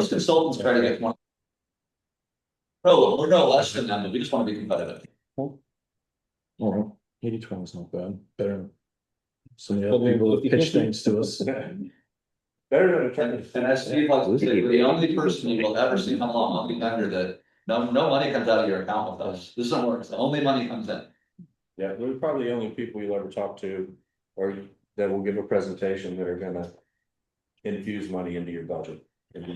most consultants try to get one. Oh, we're no less than them, but we just want to be competitive. All right, 80/20 is not bad, better than some of the other people that pitch things to us. Better than a And as Steve likes to say, the only person you will ever see come along, only vendor that no money comes out of your account with us. This doesn't work. Only money comes in. Yeah, we're probably the only people you'll ever talk to, or that will give a presentation that are gonna infuse money into your budget.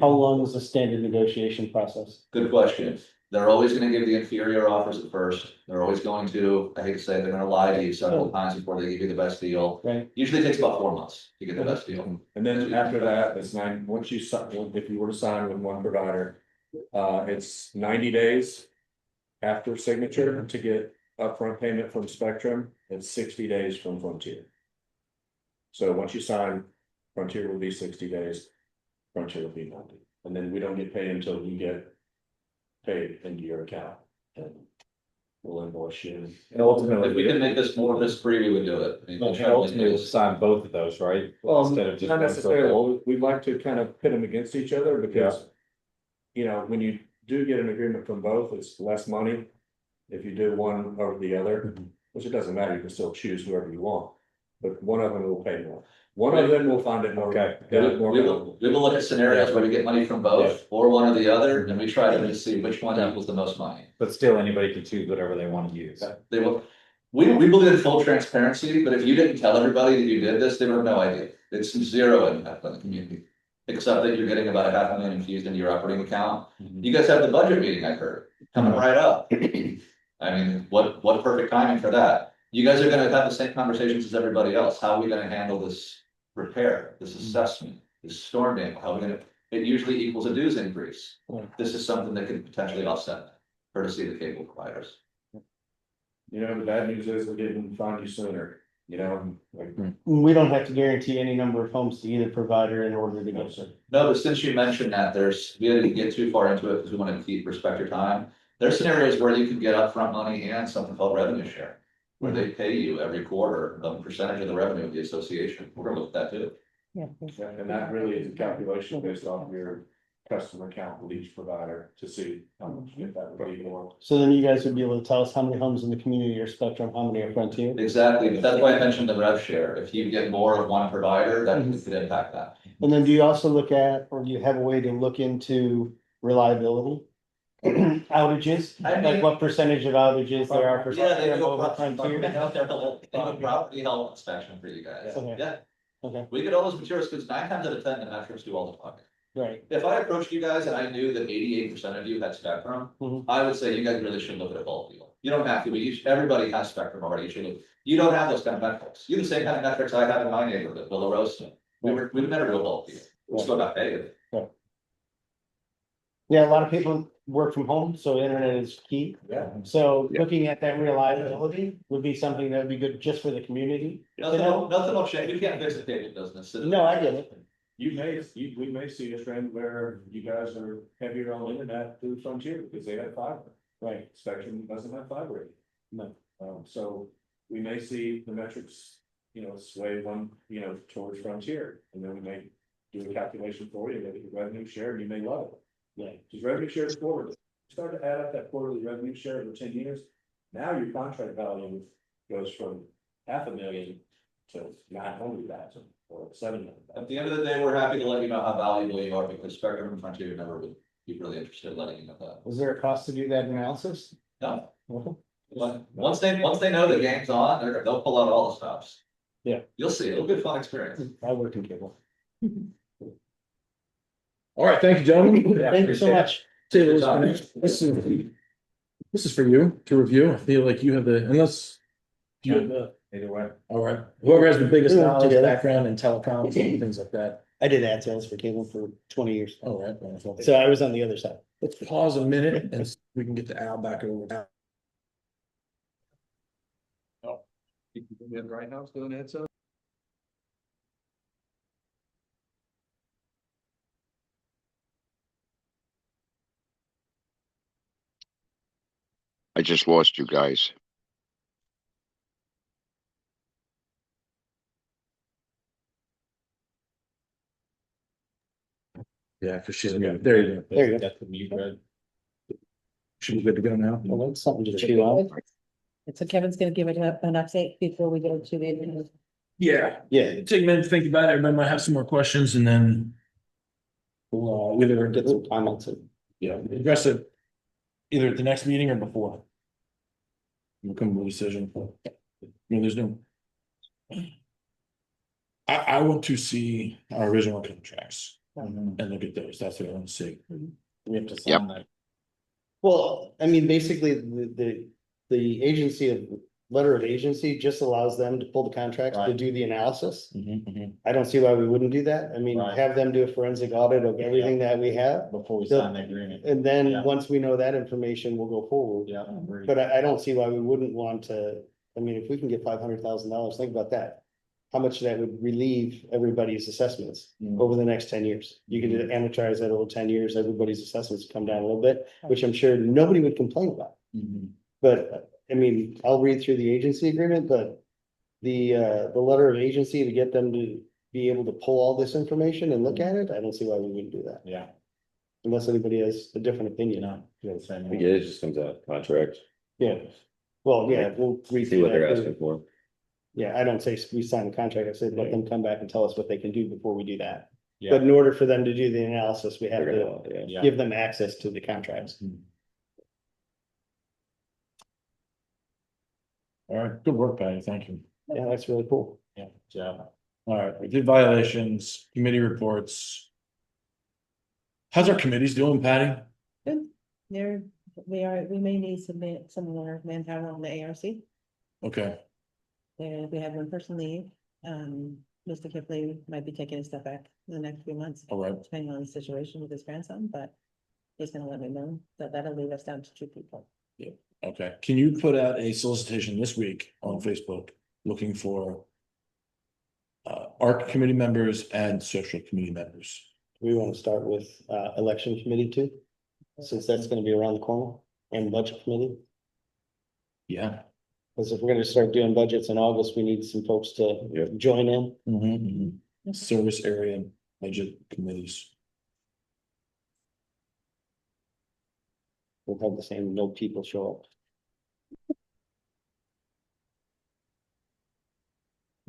How long is the standard negotiation process? Good question. They're always gonna give the inferior offers at first. They're always going to, I hate to say it, they're gonna lie to you several times before they give you the best deal. Right. Usually takes about 4 months to get the best deal. And then after that, it's once you sign, if you were to sign with one provider, it's 90 days. After signature to get upfront payment from Spectrum, it's 60 days from Frontier. So once you sign, Frontier will be 60 days, Frontier will be 90, and then we don't get paid until you get paid into your account. And we'll invoice you. And ultimately, If we can make this more risk-free, we would do it. I mean, and ultimately we'll sign both of those, right? Well, Instead of just not one necessarily, we'd like to kind of pit them against each other because. You know, when you do get an agreement from both, it's less money. If you do one over the other, which it doesn't matter, you can still choose whoever you want. But one of them will pay more. One of them will find it more. Okay. We will look at scenarios where we get money from both or one or the other, and we try to see which one equals the most money. But still, anybody can choose whatever they want to use. They will. We believe in full transparency, but if you didn't tell everybody that you did this, they would have no idea. It's zero impact on the community. Except that you're getting about $500,000 infused into your operating account. You guys have the budget meeting, I heard, coming right up. I mean, what perfect timing for that? You guys are gonna have the same conversations as everybody else. How are we gonna handle this repair, this assessment, this storm damage? How are we gonna, it usually equals a dues increase. This is something that could potentially offset courtesy of the cable providers. You know, the bad news is we didn't find you sooner, you know, like. We don't have to guarantee any number of homes to either provider in order to get there. No, but since you mentioned that, we didn't get too far into it because we wanted to respect your time. There's scenarios where you can get upfront money and something called revenue share, where they pay you every quarter a percentage of the revenue of the association. We're gonna look at that too. Yeah. And that really is a calculation based off your customer count with each provider to see how much if that would be more. So then you guys would be able to tell us how many homes in the community are Spectrum, how many are Frontier? Exactly, but that's why I mentioned the rev share. If you get more of one provider, that could impact that. And then do you also look at, or do you have a way to look into reliability? Outages, like what percentage of outages there are for Yeah, they Spectrum do over a Frontier? property health inspection for you guys. Okay. Yeah, Okay, we get all those materials because 9 times out of 10, the metrics do all the talking. right, If I approached you guys and I knew that 88% of you had Spectrum, I would say you guys really should look at a bulk deal. You don't have to, but everybody has Spectrum already. You don't have those kind of metrics. You have the same kind of metrics I have in my neighborhood, Willow Roaston. We would never do a bulk deal. We're still not paying. yeah, a lot of people work from home, so internet is key. Yeah. So looking at that reliability would be something that would be good just for the community. Nothing will change. You can't fix a cable business. No, I get it. We may see a trend where you guys are heavier on internet through Frontier because they have fiber. Right. Spectrum doesn't have fiber. No. So we may see the metrics, you know, sway one, you know, towards Frontier, and then we may do a calculation for you, maybe the revenue share, and you may love it. Yeah, because revenue share is quarterly. Start to add up that quarterly revenue share over 10 years. Now your contract value goes from $500,000 to 900,000 or 700,000. At the end of the day, we're happy to let you know how valuable you are because Spectrum and Frontier never would be really interested in letting you know that. Was there a cost to do that analysis? No. Once they know the game's on, they'll pull out all the stops. Yeah. You'll see. It'll be a fun experience. I work in cable. All right, thank you, gentlemen. Thank you so much. This is for you to review. I feel like you have unless you have the. Either way. All right, whoever has the biggest We work knowledge, together. background in telecoms and things like that. I did ad sales for cable for 20 years. All right, wonderful. So I was on the other side. Let's pause a minute and we can get to Al back over. Right now, doing it, so. I just lost you guys. Yeah. Yeah, because she's there. There you go. There you go. That's the mute, right? Should be good to go now. Well, that's something to chew on. So Kevin's gonna give it an update before we go to the. Yeah. Yeah. Take a minute to think about it. Everybody might have some more questions and then we'll either Get some comments in. address it either at the next meeting or before. We'll come to a decision. There's no. I want to see our original contracts and look at those. That's what I want to see. We have to sign that. Well, I mean, basically, the agency of, letter of agency just allows them to pull the contracts to Right. do the analysis. Mm-hmm. I don't see why we wouldn't do that. I mean, Right. have them do a forensic audit of everything that we have. Before we The- sign the agreement. And then, Yeah. once we know that information, we'll go forward. Yeah. agreed. But I don't see why we wouldn't want to, I mean, if we can get $500,000, think about that. How much that would relieve everybody's assessments Mm. over the next 10 years. You can amortize that over 10 years, everybody's assessments come down a little bit, which I'm sure nobody would complain about. Mhm. But, I mean, I'll read through the agency agreement, but the letter of agency to get them to be able to pull all this information and look at it, I don't see why we wouldn't do that. Yeah. Unless anybody has a different opinion. No, feel the same. Yeah, it just comes out contract, Yeah, well, yeah, we'll read see through what they're that. asking for. Yeah, I don't say we sign the contract, I said let them come back and tell us what they can do before we do that. Yeah. But in order for them to do the analysis, we have They're to gonna, yeah. Yeah. give them access to the contracts. All right, good work, Patty. Thank you. Yeah, that's really cool. Yeah, yeah. All right, we did violations, committee reports. How's our committees doing, Patty? There, we may need some more manpower on the ARC. Okay, There, we have one person leave. Mr. Kipley might be taking a step back in the next few months, all right, depending on the situation with his grandson, but he's gonna let me know that that'll leave us down to 2 people. okay. Can you put out a solicitation this week on Facebook looking for ARC committee members and social committee members? We want to start with election committee too, since that's gonna be around the corner, and budget committee. Yeah. Because if we're gonna start doing budgets in August, we need some folks to Yep. join in. Service area budget committees. We'll have the same, no people show up.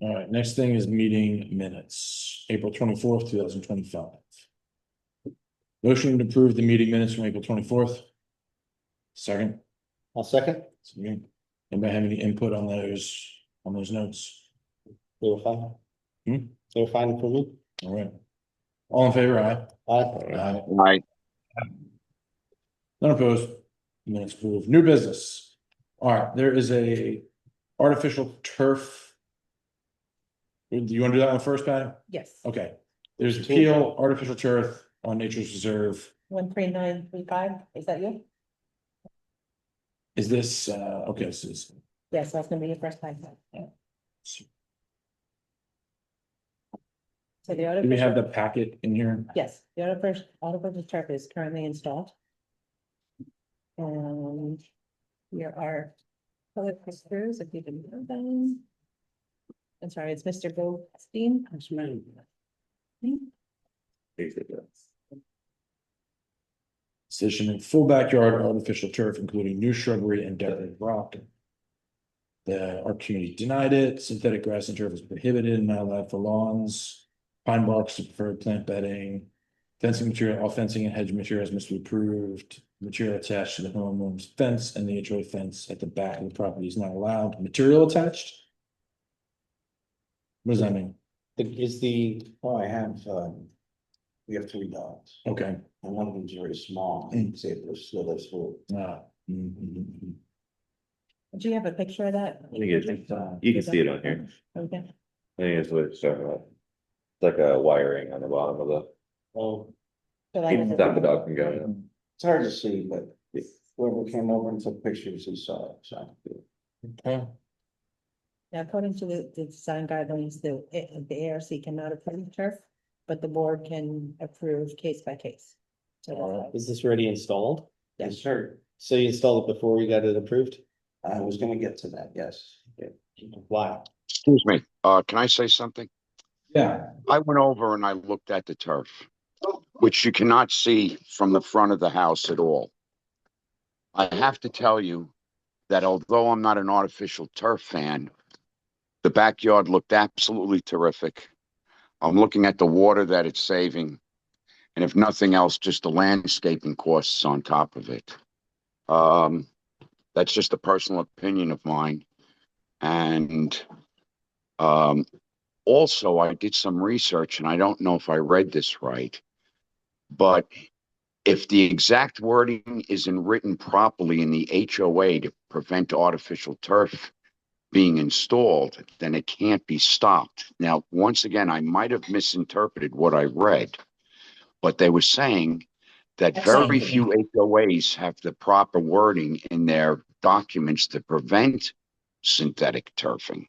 All right, next thing is meeting minutes, April 24th, 2025. Motion to approve the meeting minutes from April 24th. Second. I'll second. Anybody have any input on those notes? They were fine. Hmm? They were fine for me. All right. All in favor, aye? Aye. Right. None opposed. Minutes approved. New business. All right, there is a artificial turf. Do you want to do that one first, Patty? Yes, Okay. There's appeal, artificial turf on Nature's Reserve. 13935, is that you? Is this, okay, this is. Yes, that's gonna be your first time. So the Do we have artificial, the packet in here? yes, the artificial turf is currently installed. And here are color pictures, if you can know them. I'm sorry, it's Mr. Goldstein. Position in full backyard artificial turf, including new shrubbery and decorative rock. Our community denied it. Synthetic grass and turf is prohibited and not allowed for lawns. Pine barks are preferred plant bedding. Fencing material, all fencing and hedge materials must be approved. Material attached to the homeowner's fence and the HOA fence at the back of the property is not allowed. Material attached? What does that mean? Is the, Oh, I have, we have 3 dogs, Okay. and one of them's very small, Mm. and say it was still as full. Ah, mhm. Do you have a picture of that? I think you can see it on here. Okay, I think it's what it's talking about. It's like a wiring on the bottom of the, oh, so that keep is- stop the dog from going in. It's hard to see, but whoever came over and took pictures, he saw it, so. Okay. Now, according to the design guidelines, the ARC cannot approve turf, but the board can approve case by case. So, is this already installed? Yes, sir. So you installed it before you got it approved? I was gonna get to that, yes. Why? Excuse me, can I say something? Yeah. I went over and I looked at the turf. which you cannot see from the front of the house at all. I have to tell you that although I'm not an artificial turf fan, the backyard looked absolutely terrific. I'm looking at the water that it's saving, and if nothing else, just the landscaping costs on top of it. That's just a personal opinion of mine. And also, I did some research, and I don't know if I read this right, but if the exact wording isn't written properly in the HOA to prevent artificial turf being installed, then it can't be stopped. Now, once again, I might have misinterpreted what I read, but they were saying that very few HOAs have the proper wording in their documents to prevent synthetic turfing.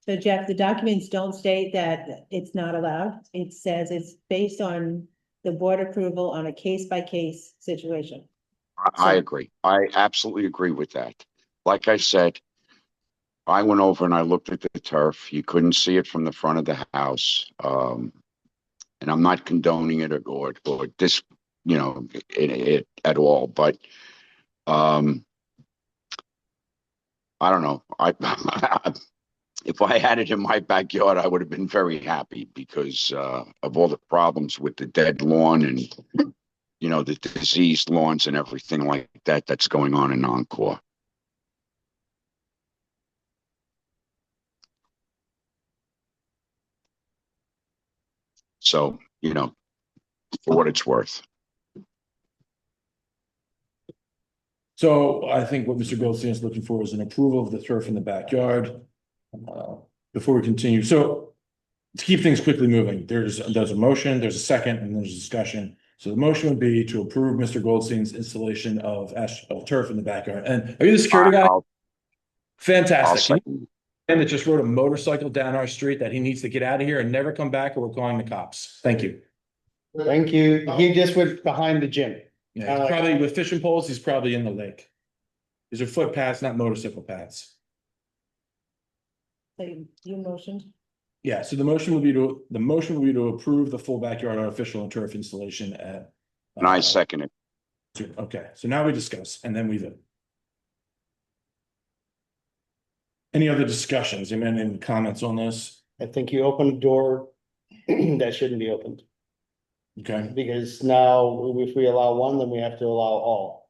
So Jeff, the documents don't state that it's not allowed. It says it's based on the board approval on a case-by-case situation. I agree. I absolutely agree with that. Like I said, I went over and I looked at the turf. You couldn't see it from the front of the house. And I'm not condoning it or this, it at all. But I don't know. If I had it in my backyard, I would have been very happy because of all the problems with the dead lawn and, the diseased lawns and everything like that that's going on in Encore. So, for what it's worth. So I think what Mr. Goldstein is looking for is an approval of the turf in the backyard. Before we continue, so to keep things quickly moving, there's a motion, there's a second, and there's a discussion. So the motion would be to approve Mr. Goldstein's installation of turf in the backyard. And are you the security guy? Fantastic. And that just rode a motorcycle down our street that he needs to get out of here and never come back, or we're calling the cops. Thank you. Thank you. He just went behind the gym. Yeah, he's probably with fishing poles, he's probably in the lake. These are footpaths, not motorcycle paths. So you motioned. Yeah, so the motion will be to approve the full backyard artificial turf installation at. And I second it. Okay, so now we discuss and then we vote. Any other discussions? Any comments on this? I think you opened a door that shouldn't be opened, Okay, because now if we allow one, then we have to allow all.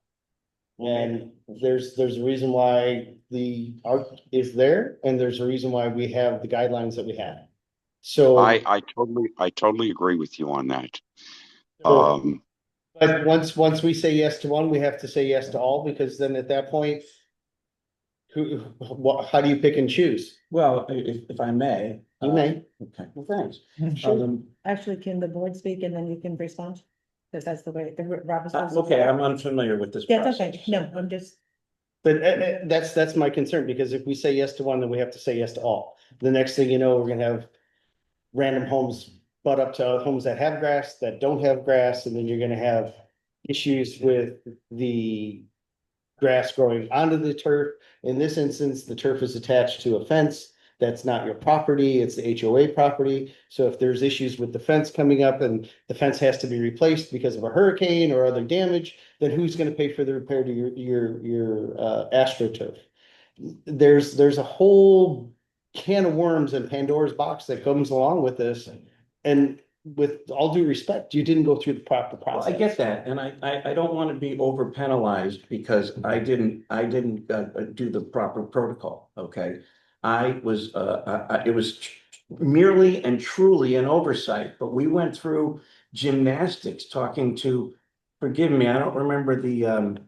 And there's a reason why the art is there, and there's a reason why we have the guidelines that we have. So I totally agree with you on that. But once we say yes to one, we have to say yes to all, because then at that point, how do you pick and choose? Well, if I may. You may. Okay, well, thanks. Actually, can the board speak and then you can respond? Because that's the way, Robert's. Okay, I'm unfamiliar with this That's process. okay. No, I'm just, But that's my concern, because if we say yes to one, then we have to say yes to all. The next thing you know, we're gonna have random homes butt up to homes that have grass, that don't have grass, and then you're gonna have issues with the grass growing onto the turf. In this instance, the turf is attached to a fence. That's not your property, it's the HOA property. So if there's issues with the fence coming up and the fence has to be replaced because of a hurricane or other damage, then who's gonna pay for the repair to your AstroTurf? There's a whole can of worms and Pandora's box that comes along with this. And with all due respect, you didn't go through the proper Well, process. I get that, and I don't want to be over penalized because I didn't do the proper protocol, okay? It was merely and truly an oversight, but we went through gymnastics talking to, forgive me, I don't remember the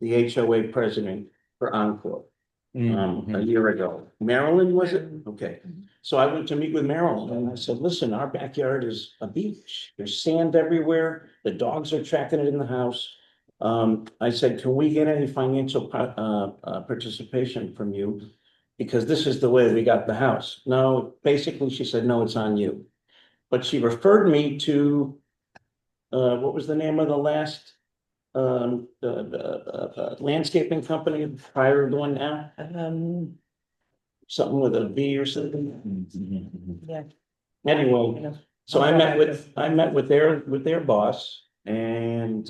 HOA president for Encore. A year ago. Maryland, was it? Okay. So I went to meet with Maryland and I said, listen, our backyard is a beach. There's sand everywhere. The dogs are tracking it in the house. I said, can we get any financial participation from you? Because this is the way we got the house. No, basically, she said, no, it's on you. But she referred me to, what was the name of the last landscaping company prior to the one now? Something with a B or something. yeah. Anyway, so I met with their boss and,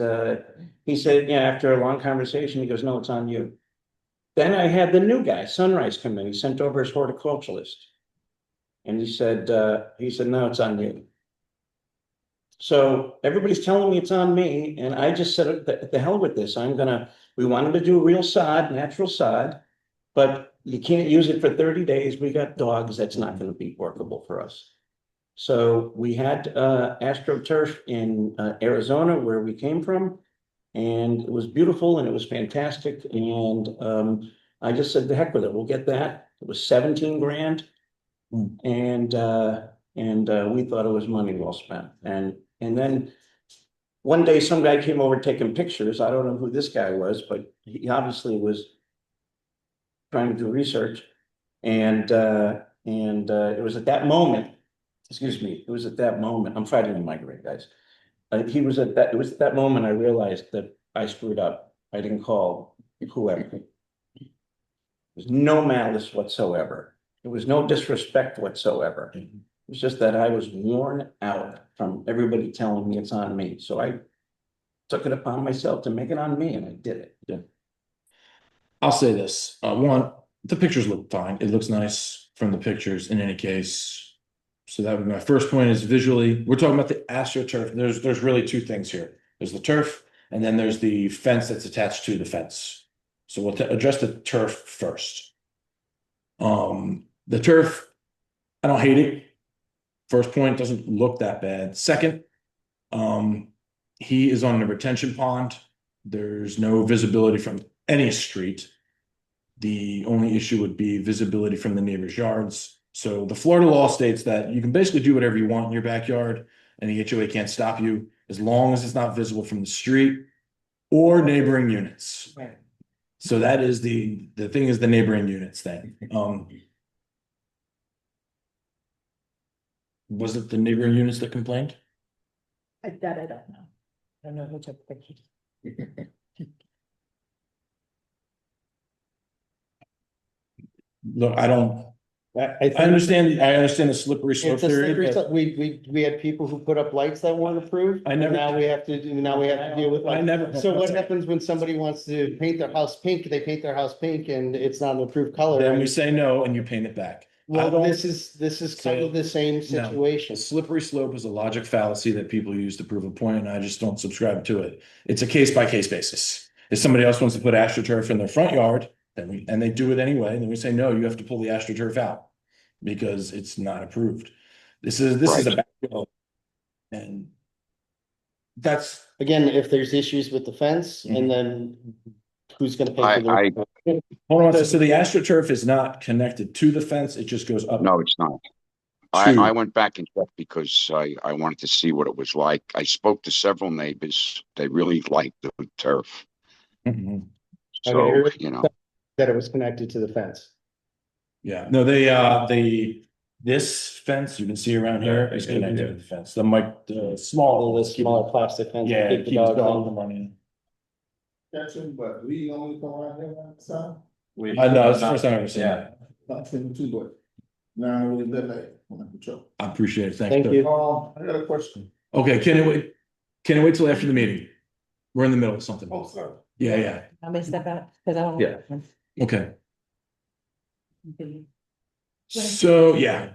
he said, yeah, after a long conversation, he goes, no, it's on you. Then I had the new guy, Sunrise, come in. He sent over his horticulturalist. And he said, no, it's on you. So everybody's telling me it's on me, and I just said, the hell with this. We wanted to do real sod, natural sod, but you can't use it for 30 days. We got dogs. That's not gonna be workable for us. So we had AstroTurf in Arizona, where we came from. And it was beautiful and it was fantastic. And I just said, the heck with it, we'll get that. It was 17 grand. And we thought it was money well spent. And then one day some guy came over taking pictures. I don't know who this guy was, but he obviously was trying to do research. And it was at that moment, excuse me, it was at that moment, I'm fighting a migraine, guys. It was at that moment I realized that I screwed up. I didn't call whoever. There's no malice whatsoever. There was no disrespect whatsoever. It was just that I was worn out from everybody telling me it's on me. So I took it upon myself to make it on me, and I did it. Yeah. I'll say this, one, the pictures look fine. It looks nice from the pictures in any case. So that would be my first point is visually, we're talking about the AstroTurf. There's really two things here. There's the turf and then there's the fence that's attached to the fence. So we'll address the turf first. The turf, I don't hate it. First point, doesn't look that bad. Second, he is on a retention pond. There's no visibility from any street. The only issue would be visibility from the neighbor's yards. So the Florida law states that you can basically do whatever you want in your backyard and the HOA can't stop you as long as it's not visible from the street or neighboring units. Right. So that is the thing is the neighboring units thing. Was it the neighboring units that complained? That I don't know. I don't know who took pictures. Look, I don't, I think I understand the slippery slope it's a theory, slippery but slope. We had people who put up lights that weren't approved. I never- and Now we have to deal with. I never. So what happens when somebody wants to paint their house pink? They paint their house pink and it's not an approved color. Then we say no and you paint it back. I Well, don't- this is kind of the same No. situation. A slippery slope is a logic fallacy that people use to prove a point, and I just don't subscribe to it. It's a case by case basis. If somebody else wants to put AstroTurf in their front yard, and they do it anyway, then we say, no, you have to pull the AstroTurf out because it's not approved. This is a backyard. And that's, Again, if there's issues with the fence Mhm. and then who's gonna pay for the? hold on, so the AstroTurf is not connected to the fence, it just goes up. No, it's not. I went back and checked because I wanted to see what it was like. I spoke to several neighbors. They really liked the turf. Mhm. So, Okay, you know, That it was connected to the fence. Yeah, no, this fence you can see around here is connected to the fence, the small. The smaller plastic fence. Yeah, keep it the keeps dogs dogs in. from running. Gotcha, but we only come around here on the side. I know, it's the first time I've ever seen Yeah. it. Not saying too, but now I really did like when I patrol. I appreciate it, Thank thank you. you. I got a question. Okay, can it wait till after the meeting? We're in the middle of something. Oh, sorry. Yeah, I'm gonna step out, because I don't. Yeah. okay, Okay. so, yeah,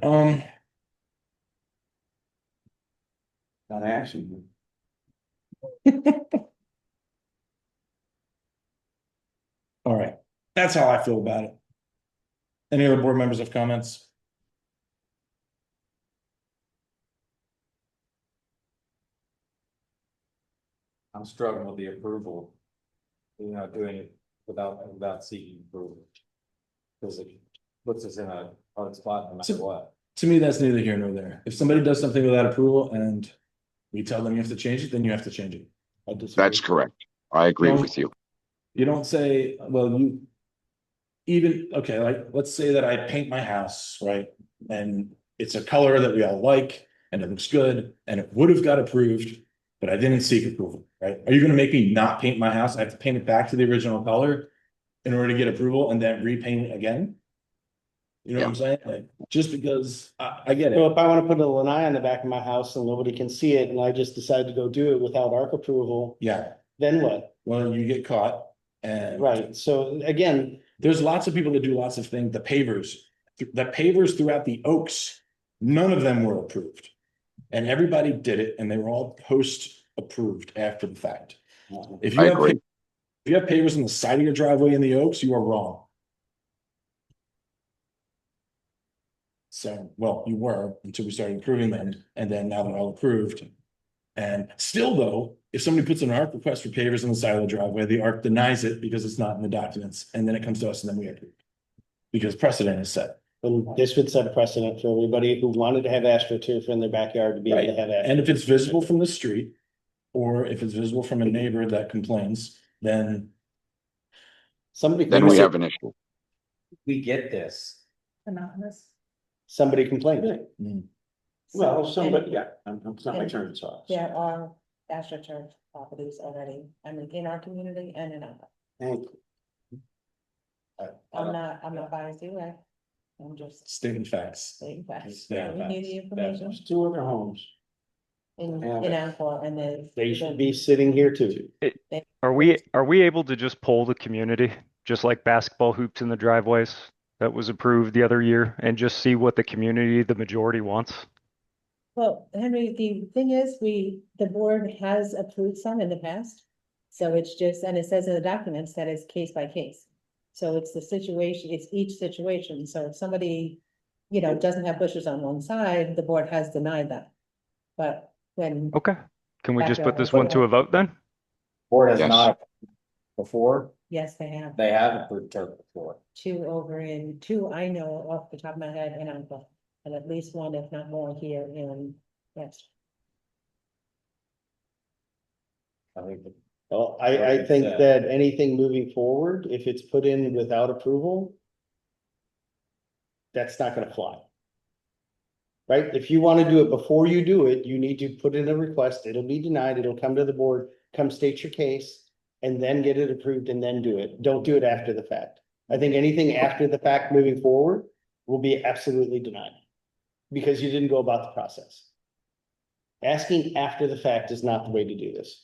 Not action. all right, that's how I feel about it. Any other board members have comments? I'm struggling with the approval. You're not doing it without seeking approval. Because it puts us in a hard spot no matter what. To me, that's neither here nor there. If somebody does something without approval and we tell them you have to change it, then you have to change it. I disagree. that's correct. I agree No. with you. You don't say, well, okay, like, let's say that I paint my house, right? And it's a color that we all like, and it looks good, and it would have got approved, but I didn't seek approval, right? Are you gonna make me not paint my house? I have to paint it back to the original color in order to get approval and then repaint it again? You know what I'm saying? Like, just because I get So it. if I wanna put a lanai on the back of my house and nobody can see it, and I just decide to go do it without ARC approval, Yeah, then what? well, you get caught and. Right, so again, There's lots of people that do lots of things. The pavers throughout the Oaks, none of them were approved. And everybody did it and they were all post approved after the fact. If I you have, agree. if you have pavers on the side of your driveway in the Oaks, you are wrong. So, well, you were until we started approving them, and then now they're all approved. And still though, if somebody puts an ARC request for pavers on the side of the driveway, the ARC denies it because it's not in the documents, and then it comes to us and then we approve. Because precedent is set. and this would set a precedent for everybody who wanted to have AstroTurf in their backyard to be able to have. And if it's visible from the street, or if it's visible from a neighbor that complains, then. Somebody. Then we have an issue. We get this. Anonymous. Somebody complained. Well, somebody, And yeah, it's not my turn, so. There are AstroTurf properties already, I mean, in our community and in our, Thank you. I'm not biased either. I'm just Stating facts. saying facts. Yeah, We need the information There's two other homes. in Yeah. Encore and then. They should be sitting here too. Are we able to just poll the community, just like basketball hoops in the driveways that was approved the other year, and just see what the community, the majority wants? Well, Henry, the thing is, the board has approved some in the past. So it's just, and it says in the documents that it's case by case. So it's the situation, it's each situation. So if somebody, doesn't have bushes on one side, the board has denied that. But when, Okay, can we just put this Backyard. one to a vote then? Board has Yes. not before, yes, they have they have approved turf before. two I know off the top of my head in Encore. And at least one, if not more, here in, yes. I think Well, I think that anything moving forward, if it's put in without approval. That's not gonna fly. Right? If you wanna do it before you do it, you need to put in a request, it'll be denied, it'll come to the board, come state your case. And then get it approved and then do it. Don't do it after the fact. I think anything after the fact moving forward will be absolutely denied. Because you didn't go about the process. Asking after the fact is not the way to do this.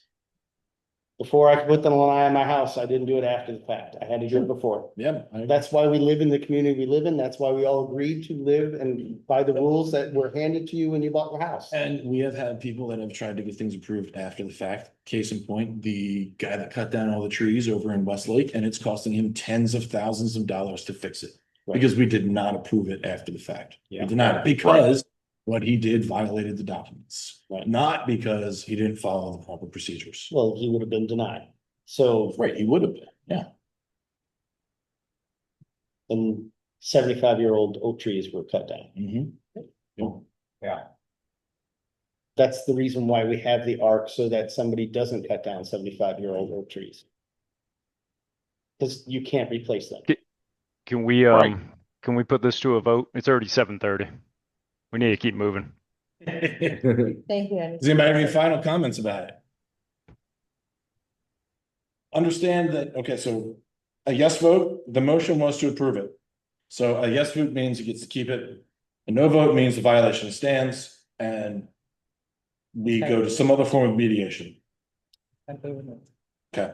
Before I could put the lanai on my house, I didn't do it after the fact. I had to do it before. Yeah. That's why we live in the community we live in. That's why we all agreed to live and by the rules that were handed to you when you bought your house. And we have had people that have tried to get things approved after the fact. Case in point, the guy that cut down all the trees over in Westlake, and it's costing him tens of thousands of dollars to fix it. Right. Because we did not approve it after the fact. Yeah. We denied it because what he did violated the documents. Right. Not because he didn't follow the proper procedures. Well, he would have been denied. So, Right, he would have been, yeah. and 75-year-old oak trees were cut down. Mhm. Yeah. That's the reason why we have the arc, so that somebody doesn't cut down 75-year-old oak trees. Because you can't replace them. Can we, Right. can we put this to a vote? It's already 7:30. We need to keep moving. Thank you. Henry. Does anybody have any final comments about it? Understand that, okay, so a yes vote, the motion was to approve it. So a yes vote means he gets to keep it. A no vote means the violation stands and we go to some other form of mediation. Okay.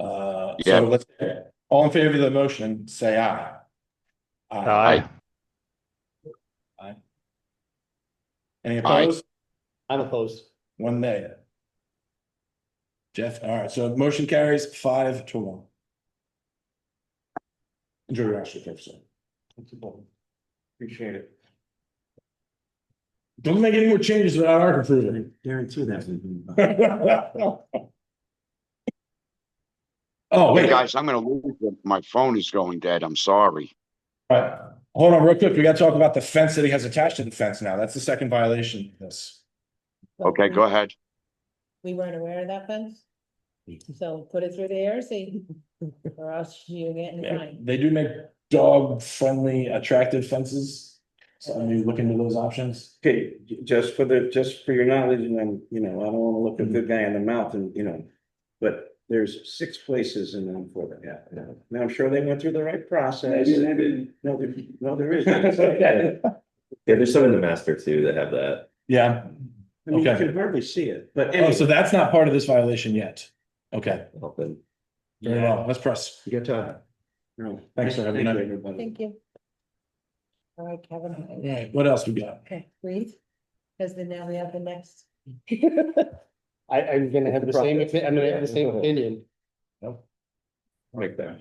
Yeah. So let's, all in favor of the motion, say aye. Aye. Any Aye. opposed? I'm opposed. One nay. Jeff, all right, so motion carries 5-1. Enjoy your extra trip, sir. Appreciate it. Don't make any more changes without our approval. Guarantee that. Oh, Hey, wait, guys, I'm gonna lose it. My phone is going dead. I'm sorry. all right, hold on real quick, we gotta talk about the fence that he has attached to the fence now, that's the second violation of this. Okay, go ahead. We weren't aware of that fence. So put it through the ARC or else you're getting fined. They do make dog-friendly, attractive fences, so I mean, look into those options. Okay, just for your knowledge, and then, I don't wanna look a good guy in the mouth and, but there's 6 places in them for that. Yeah. Now, I'm sure they went through the right process. No, there isn't. Yeah, there's some in the master too that have that. Yeah. I mean, you Okay. can hardly see it, but Oh, so anyway. that's not part of this violation yet. Okay, Open. very well. Let's press. You got time. No. Thanks, sir. Have a good Thank you, night. everybody. Thank you. All right, Kevin. All right, what else we got? Okay, breathe. Because then now we have the next. I'm gonna have the same, I'm gonna have the same opinion. Like that.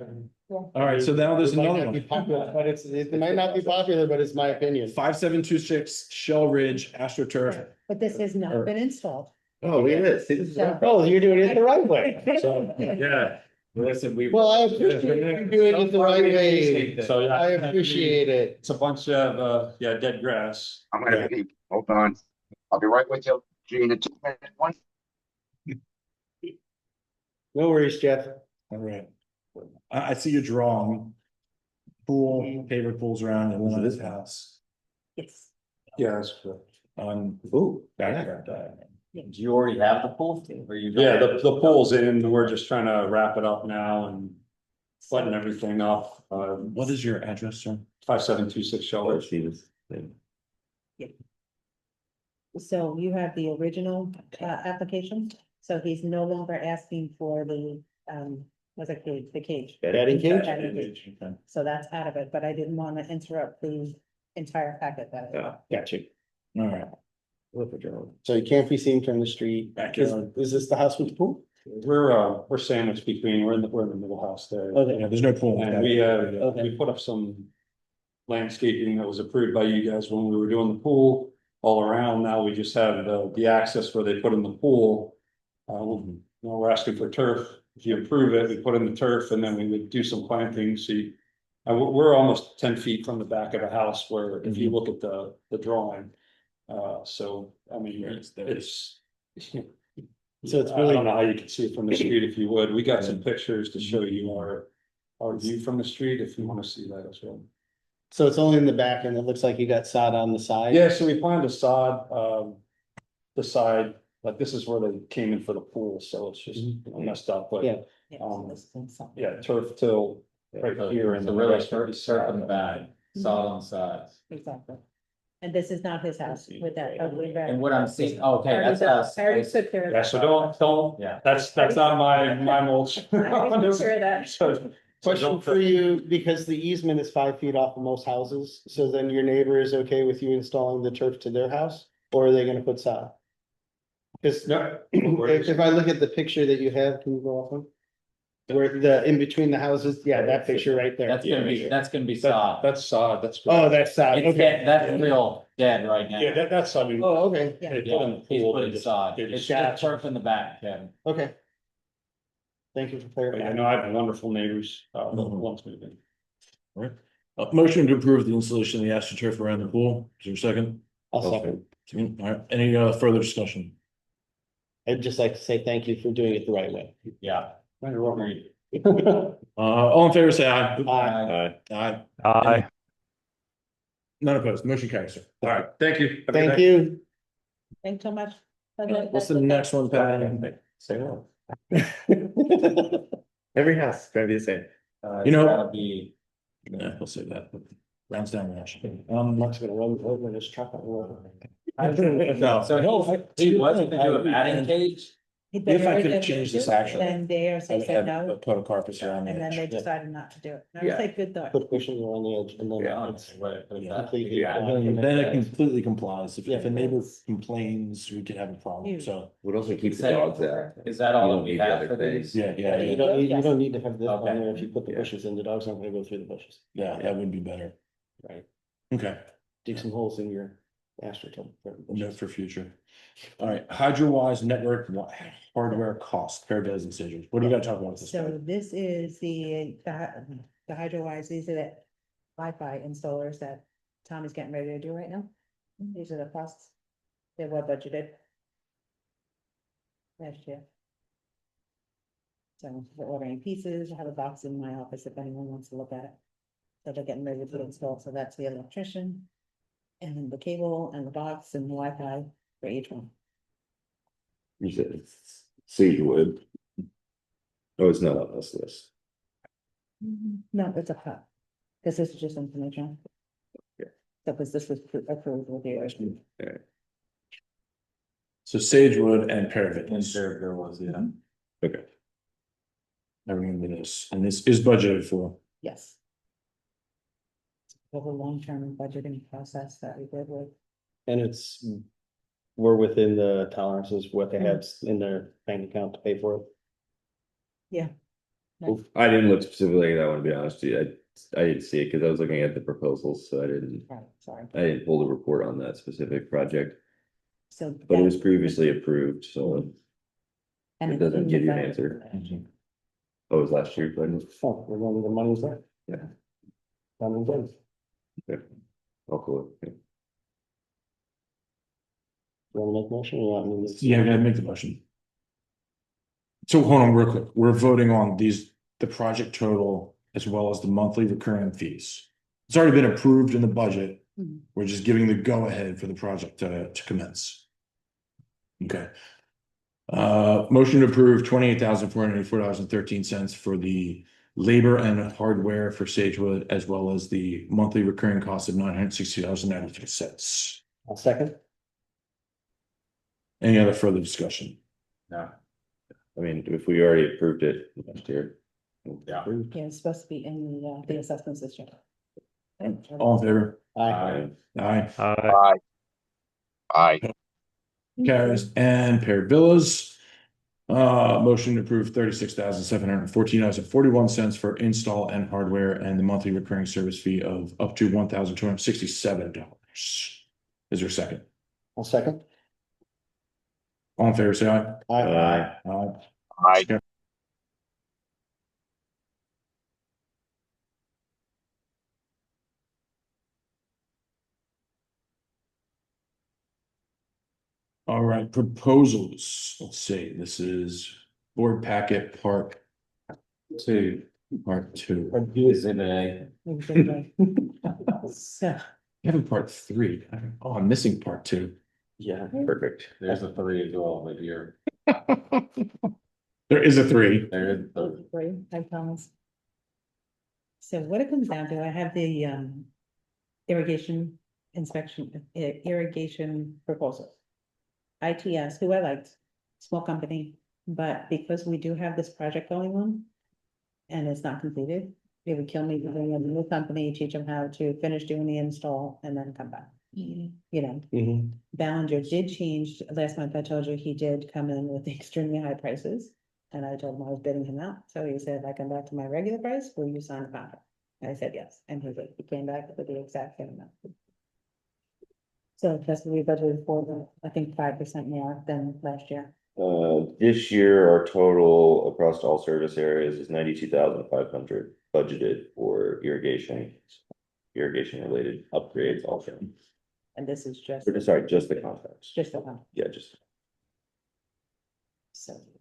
All right, so now there's It might another not be one. popular, but it might not be popular, but it's my opinion. 5726 Shell Ridge AstroTurf. But this has not been installed. Oh, look at this. See, this is. So- Oh, you're doing it the right way. So, yeah, listen, we. Well, I appreciate you doing it the right way. So, yeah. I appreciate it. It's a bunch of, dead grass. I'm gonna be, hold on. I'll be right with you, Gene, in 2 minutes. One. No worries, Jeff. All right. I see you drawing. Pool, favorite pools around and one of this house. Yes. Yeah, that's good. Ooh. Do you already have the pool? Yeah, the pool's in, we're just trying to wrap it up now and button everything up. What is your address, sir? 5726 Shell Let's Ridge. see this. So you have the original application, so he's no longer asking for the what's it called, the cage. Batting cage? Batting cage. So that's out of it, but I didn't want to interrupt the entire packet that. Got you. All right. So you can't be seen from the street. Backyard. Is this the house with the pool? We're sandwiched between, we're in the middle house there. Okay. Yeah, there's no pool. And we put up some landscaping that was approved by you guys when we were doing the pool all around. Now we just have the access where they put in the pool. We're asking for turf. If you approve it, we put in the turf and then we would do some plantings. See, we're almost 10 feet from the back of the house where if you look at the drawing. So, I mean, it's. So it's I really, don't know how you can see it from the street if you would. We got some pictures to show you our view from the street if you want to see that as well. so it's only in the back and it looks like you got sod on the side? Yeah, so we planned to sod, the side, like this is where they came in for the pool, so it's just messed up, but. Yeah. Yeah, turf till right here and So the really rest of turf in the back, sod on the sides. Exactly. And this is not his house with that ugly red. And what I'm seeing, okay, that's us. I already took care of Yeah, that. so don't, Yeah. that's not my mulch. I already took care of that. So- Question for you, because the easement is 5 feet off of most houses, so then your neighbor is okay with you installing the turf to their house? Or are they gonna put sod? Cause No. if I look at the picture that you have, can you go off one? Where the, in between the houses, yeah, that picture right there. That's gonna be sod. That's sod, that's. Oh, that's sod, It's okay. dead, that's real dead right now. Yeah, that's, I mean. Oh, okay, They put in Yeah, the he's pool, they putting just- sod. they It's just- just turf in the back, Kevin. okay. Thank you for But I clarifying. know I have wonderful neighbors, Mhm. once moved in. Motion to approve the installation of the AstroTurf around the pool. Is there a second? I'll second. All right, any further discussion? I'd just like to say thank you for doing it the right way. Yeah. You're welcome. All in favor, say aye. Aye. Aye. Aye. None opposed. Motion carries, sir. All right, thank you. Have a good Thank night. you. Thanks so much. What's the next one, Pat? Say no. Every house is gonna be the same. You know- It's gotta be, Yeah, we'll say that. Rounds down the ash. Mark's gonna run over this truck on the road. No. so he wasn't gonna do a batting cage? If I could change this action, Then they I said would have no, put a carpet around and then they it. decided not to do it. And I was like, good thought. Put cushions around the edge and then Yeah, it's yeah. completely. Then it completely complies. If a neighbor complains, we could have a problem, so. Would also keep the Say- dogs out. Is that You all don't that we need the have other for thing. these? Yeah, You don't need to have this on Okay. there. If you put the Yeah. bushes in, the dog's not gonna go through the bushes. Yeah, that would be better. Right. Okay, Dig some holes in your astroturf. note for future. All right, HydroWise network hardware cost, pair dozen decisions. What do you got to talk about this? So this is the HydroWise, these are the Wi-Fi installers that Tom is getting ready to do right now. These are the costs. They were budgeted. Last year. So we're ordering pieces. I have a box in my office if anyone wants to look at it. So they're getting ready to put it installed. So that's the electrician. And then the cable and the box and the Wi-Fi for each one. You said it's Sagewood. Oh, it's not on this list. No, it's a cut. Because this is just information. Yeah. Because this was approved with the. So Sagewood and Paravet. And there was, yeah. Okay. I remember this, and this is budgeted for. Yes. Of a long-term budgeting process that we did with. And it's, we're within the tolerances, what they have in their bank account to pay for it. Yeah. I didn't look specifically at that one, to be honest with you. I didn't see it because I was looking at the proposals, so I didn't pull the report on that specific project. So. But it was previously approved, so And it it's doesn't in give the you an budget answer. for that. Oh, it was last year, but Oh, we're going to the money's there. yeah, Done and done. oh, cool. Yeah. You want to make a motion? Or you want me to- Yeah, gotta make the motion. So hold on real quick. We're voting on the project total as well as the monthly recurring fees. It's already been approved in the budget. Mhm. We're just giving the go ahead for the project to commence. Okay. Motion to approve $28,484.13 for the labor and hardware for Sagewood, as well as the monthly recurring cost of $960.93. I'll second. Any other further discussion? No. I mean, if we already approved it last year. Yeah. Yeah, it's supposed to be in the assessment system. All in favor? Aye. Aye. Aye. Carries and paired bills. Motion to approve $36,714.41 for install and hardware and the monthly recurring service fee of up to $1,267. Is there a second? I'll second. All in favor, say aye. Aye. Aye. Aye. All right, proposals. Let's see, this is board packet part 2, part 2. Is it a? So, You have a part 3. Oh, I'm missing part 2. Yeah, perfect. There's a 3 as well, but you're, There is a 3. there is. a- great, I promise. So what it comes down to, I have the irrigation inspection, irrigation proposal. ITS, who I liked, small company, but because we do have this project going on. And it's not completed, it would kill me to bring in a new company, teach them how to finish doing the install and then come back. You know, Mhm. Ballinger did change, last month I told you he did come in with extremely high prices. And I told him I was bidding him out, so he said, if I come back to my regular price, will you sign a contract? And I said, yes, and he came back with the exact same amount. So that's what we budgeted for, I think 5% more than last year. This year, our total across all service areas is 92,500 budgeted for irrigation related upgrades also. And this is just, Or, sorry, just the contracts. just the one, Yeah, just. so it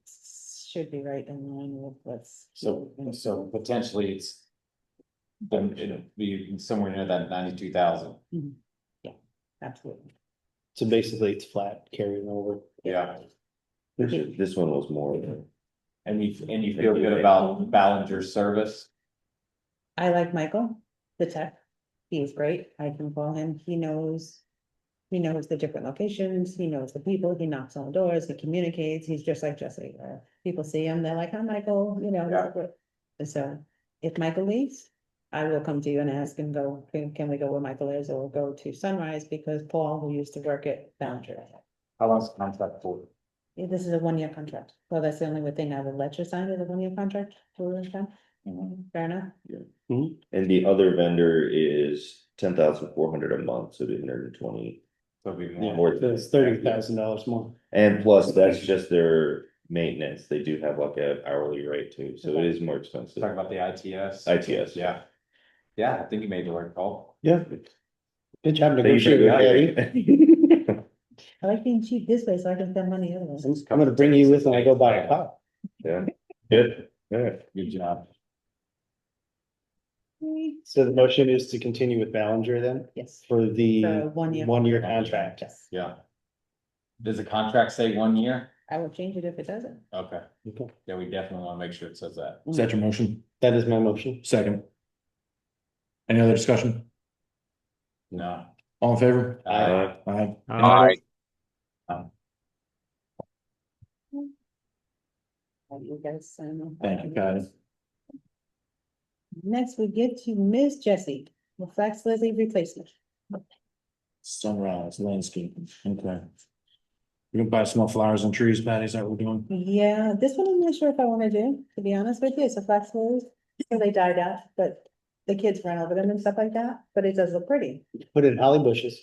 should be right in line with what's. So potentially it's. Then it'll be somewhere near that 92,000. Yeah, absolutely. So basically it's flat carrying over. Yeah. This one was more. And you feel good about Ballinger's service? I like Michael, the tech. He's great. I can call him. He knows the different locations. He knows the people. He knocks on doors. He communicates. He's just like Jesse. People see him, they're like, hi, Michael, Yeah. And so if Michael leaves, I will come to you and ask and go, can we go where Michael is, or go to Sunrise, because Paul, who used to work at Ballinger. How long's the contract for? This is a 1-year contract. Well, that's the only thing I would let you sign, is a 1-year contract. Fair enough. And the other vendor is 10,400 a month, so 820. So it'll be Yeah, more. it's $30,000 more. And plus, that's just their maintenance. They do have like a hourly rate too, so it is more expensive. Talk about the ITS. ITS. Yeah. Yeah, I think you made the right call. Yeah. Good job Thank you for negotiating, the Patty. update. I like being cheap this way, so I can spend money other ways. I'm gonna bring you with when I go buy a car. Yeah, good, yeah. Good job. So the motion is to continue with Ballinger then Yes. for the For 1 year. 1-year contract. Yes. Yeah. Does the contract say 1 year? I will change it if it doesn't. Okay, Okay. yeah, we definitely wanna make sure it says that. Is that your motion? That is my motion. Second. Any other discussion? No. All in favor? Uh, Aye. Aye. You guys sign off. Thank you, Patty. Next, we get to Miss Jessie, the Flax Lizzie replacement. Sunrise landscaping, okay. We can buy small flowers and trees, Patty, is that what we're doing? Yeah, this one I'm not sure if I wanna do, to be honest with you, it's a flax lilies, so they died out, but the kids run over them and stuff like that, but it does look pretty. Put it in holly bushes.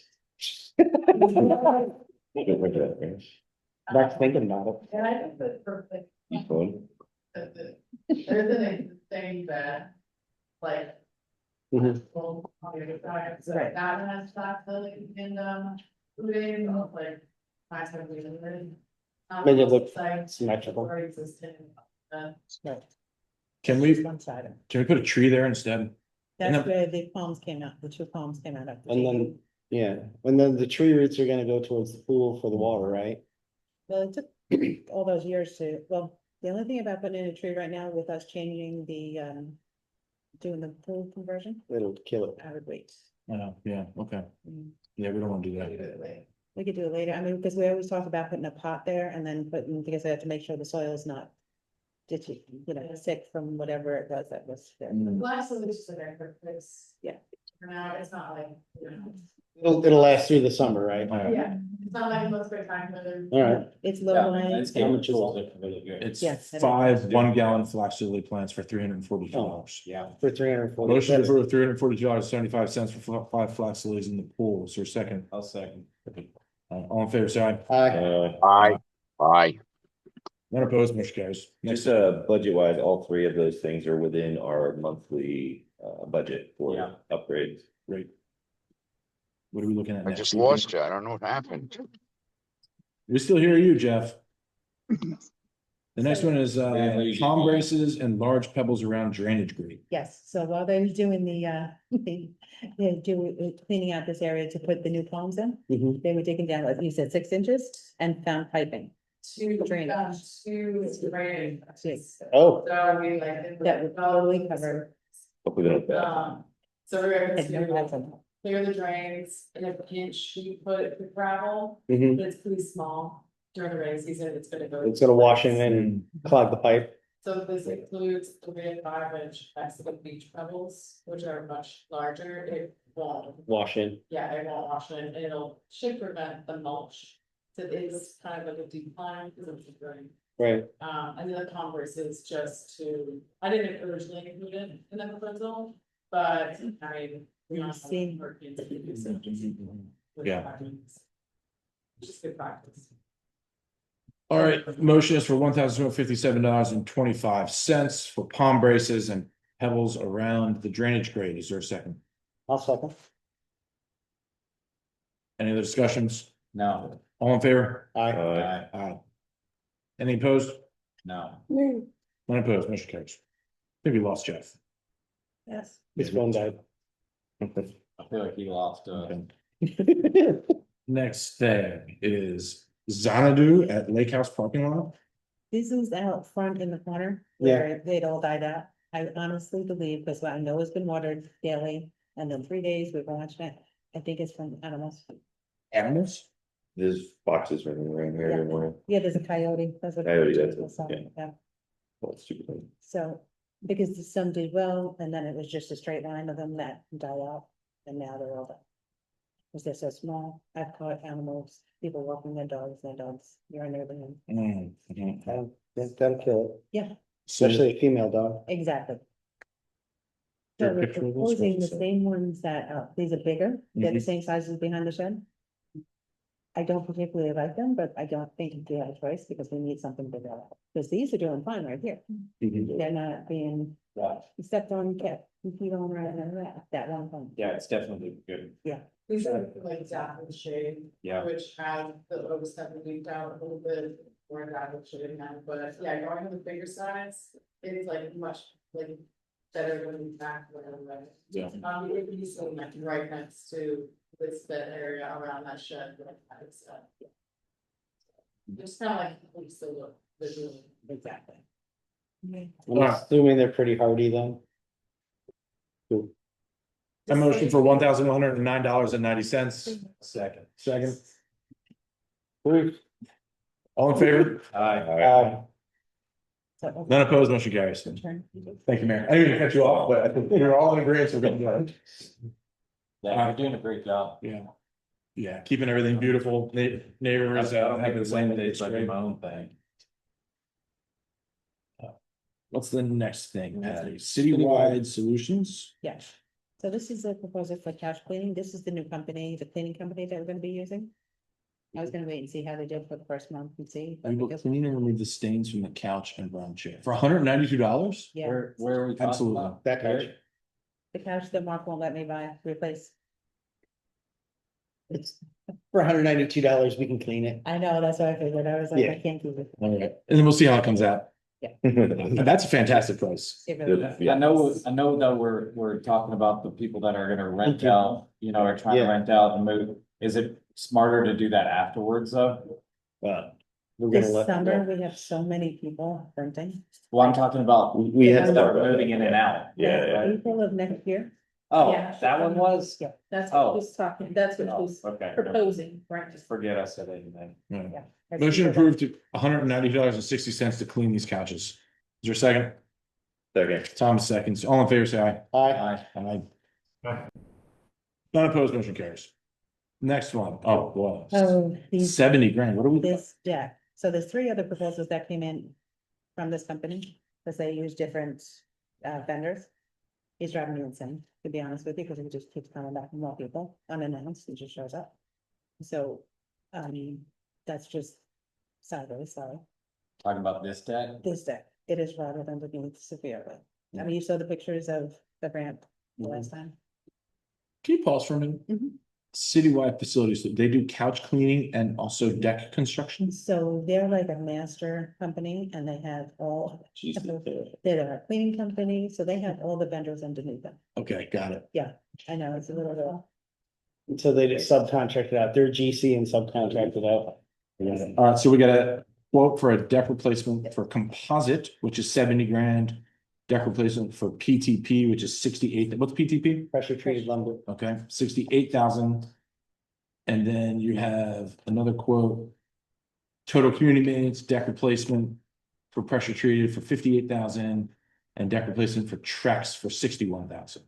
Back thinking about it. And I think that's perfect. Fun. There's an thing that, like. Mhm. Well, on the other side, so Right. that has flat lily in, fooding, like, 5 times a year. Made it look Like, symmetrical. already existing, Right. Can we, One side. can we put a tree there instead? And That's then- where the palms came out, the two palms came out. After And then, yeah, and then the tree roots are gonna go towards the pool for the water, right? Well, it took all those years to, well, the only thing about putting in a tree right now with us changing the, doing the pool conversion, It'll kill it. I would wait. Yeah, okay, Mm. yeah, we don't wanna do that. We could do it later, I mean, because we always talk about putting a pot there and then putting, because I have to make sure the soil is not ditchy, sick from whatever it was that was there. Mm. last one is just like a quick fix. Yeah. For now, it's not like, you know, It'll last through the summer, right? yeah, it's not like most of the time, but they're. All right, It's low Yeah, lying. landscape How much is tools it? look really good. It's Yes, it is. 5 1-gallon flax lily plants for $342. Yeah, for 340. Motion to approve $342.75 for 5 flax lilies in the pool, is there a second? I'll second. All in favor, say aye. Aye. Aye. Aye. None opposed, motion carries. Just Next, budget wise, all three of those things are within our monthly budget for Yeah. upgrades. great. What are we looking at I next? just lost you. I don't know what happened. We still hear you, Jeff. The next one is Yeah, you- palm braces and large pebbles around drainage grate. Yes, so while they was doing the, cleaning out this area to put the new palms in, Mhm. they were digging down, like you said, 6 inches and found piping. Two Drainage. two drainage. Six. Oh. So we like. That would totally cover. Hopefully they don't. So we're able and no to problem. clear the drains, and if pinch, we put the gravel, Mhm. but it's pretty small. During the rainy season, it's gonna go. It's gonna wash in and clog the pipe. So this includes 3 and 5 inch Mexican beach pebbles, which are much larger, it won't, Wash in. yeah, it won't wash in, and it'll, should prevent the mulch. So it's kind of like a decline, because it's growing. Right. And then the Converse is just to, I didn't originally include it in the proposal, but I mean. we We've also seen- work into the use of with Yeah. practice. Which is good practice. All right, motion is for $1,257.25 for palm braces and pebbles around the drainage grate. Is there a second? I'll second. Any other discussions? No. All in favor? Aye. Aye. Aye. Any opposed? No. None opposed, motion carries. Maybe lost Jeff. Yes. His phone died. I feel like he lost, Next thing is Xanadu at Lake House parking lot. This is out front in the corner where they'd all died out. I honestly believe, because I know it's been watered daily, and then 3 days we've watched it. I think it's from animals. Animals? There's boxes running around here every morning. Yeah, there's a coyote. That's what. Coyote, that's it, So, yeah. yeah. Well, it's stupid thing. So, because some did well, and then it was just a straight line of them that died out, and now they're all done. Because they're so small, I've caught animals, people walking their dogs urinating them. That'll kill it, Yeah, So especially a female dog. exactly. There So a we're picture of this? proposing the What's it say? same ones that, these are bigger, they're the Mhm. same sizes behind the shed. I don't particularly like them, but I don't think we have a choice because we need something bigger, because these are doing fine right here. They're not being stepped on, kept, feet on, right, and that one thing. Yeah, it's definitely good. These are like Dapple shade, Yeah. which have the overstep leaked out a little bit, or Dapple shade now, but yeah, going with the bigger size, it's like much like. Better than back whatever. Yeah. It would be so like right next to this bed area around that shed. Like that is, It's kind of like, we still look, visually. Exactly. I'm assuming they're pretty hardy then. I motion for $1,109.90. Second. Second. All in favor? Uh, So- None opposed, motion carries. Thank you, Mayor. I didn't mean to cut you off, but I think you're all in agreement, so we're gonna go. Yeah, you're doing a great job. Yeah. Yeah, keeping everything beautiful, neighbors, having the same days, It's like my own thing. What's the next thing, Patty? Citywide solutions? Yeah, so this is a proposal for cash cleaning. This is the new company, the cleaning company that we're gonna be using. I was gonna wait and see how they did for the first month and see. We will clean and remove the stains from the couch and brown chair for $192? Yeah, Where are we talking Absolutely. about? that couch. the couch that Mark won't let me buy, replace. It's for $192, we can clean it. I know, that's what I figured. I was like, Yeah. I can't keep it. All right, and then we'll see how it comes out. Yeah. That's a fantastic price. It really Good. is. I know that we're talking about the people that are gonna rent out, are trying to Yeah. rent out and move. Is it smarter to do that afterwards though? We're gonna This let. summer, we have so many people renting. Well, I'm talking about We had people that started are moving in and out. Yeah, April of next year. Oh, Yeah. that one was? Yeah. That's Oh. what he's talking, that's what Oh, he's okay. proposing, right? Just forget I said anything. Yeah. Yeah. Motion approved to $190.60 to clean these couches. Is there a second? Second. Thomas seconds. All in favor, say aye. Aye. Aye. None opposed, motion carries. Next one. Oh, boy. Oh, these, 70 grand. What are we? this, yeah, so there's three other proposals that came in from this company, because they use different vendors. He's driving me insane, to be honest with you, because he just keeps coming back from more people unannounced, he just shows up. So, that's just sideways, sorry. Talking about this deck? This deck, it is rotted underneath severely. I mean, you saw the pictures of the ramp the last time. Can you pause for a minute? Mhm. Citywide facilities, they do couch cleaning and also deck construction? So they're like a master company and they have all, they're a cleaning company, so they have all the vendors underneath them. Okay, got it. I know, it's a little, So they just subcontracted out, they're GC and subcontracted out. All right, so we got a quote for a deck replacement for composite, which is 70 grand. Deck replacement for PTP, which is 68. What's PTP? Pressure treated lumber. Okay, 68,000. And then you have another quote. Total community maintenance deck replacement for pressure treated for 58,000 and deck replacement for Trex for 61,000.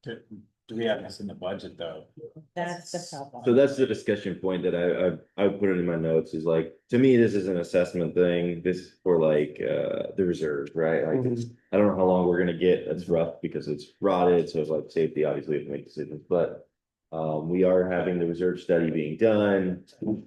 Do we have this in the budget though? that's the problem. So that's the discussion point that I put it in my notes is like, to me, this is an assessment thing. This is for like, the reserves, right? Like, I don't know how long we're gonna get. That's rough because it's rotted. So it's like safety, obviously, we have to make decisions, but we are having the reserve study being done.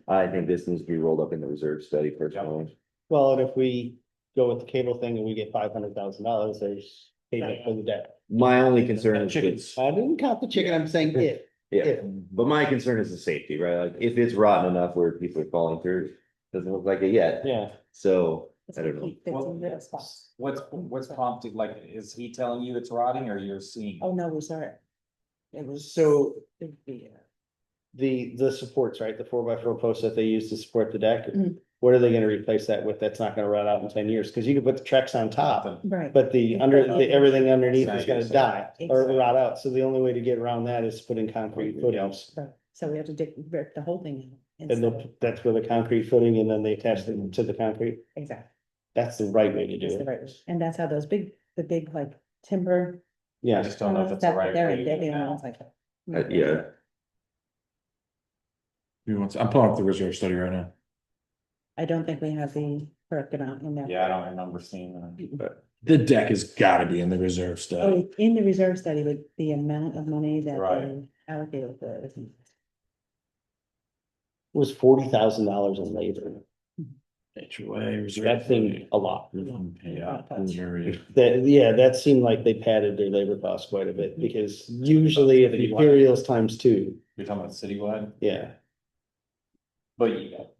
I think this needs to be rolled up in the reserve study personally. Well, and if we go with the cable thing and we get $500,000, there's payment for the debt. My only concern is Chickens. I didn't count the chicken, I'm saying if. yeah, but my concern is the safety, right? Like if it's rotten enough where people are falling through, doesn't look like it yet. Yeah. So It's I don't know. keep 15 little spots. What's prompted, like, is he telling you it's rotting or you're seeing? Oh, no, we saw it. It was. So Yeah. the supports, right, the 4x4 posts that they use to support the deck, Mhm. what are they gonna replace that with? That's not gonna rot out in 10 years, because you could put the Trex on top. Right. But everything underneath is gonna Exactly. die or Exactly. rot out, so the only way to get around that is put in concrete footings. Right. So we have to rip the whole thing. in. And that's where the concrete footing, and then they attach them to the concrete, Exactly. that's the right way to That's do the it, right way. And that's how the big like timber. I yeah. just don't know if that's the that- right they're- way to they're do the it only now. ones like that. Yeah, I'm pulling up the reserve study right now. I don't think we have the correct amount in there. Yeah, I don't remember seeing that. The deck has gotta be in the reserve study. Oh, in the reserve study, but the amount of money that Right. they allocated for it. Was $40,000 in labor, HOA reserve. that seemed a lot. Yeah. That seemed like they padded their labor costs quite a bit, because usually if the materials times two, You're talking about citywide, yeah. but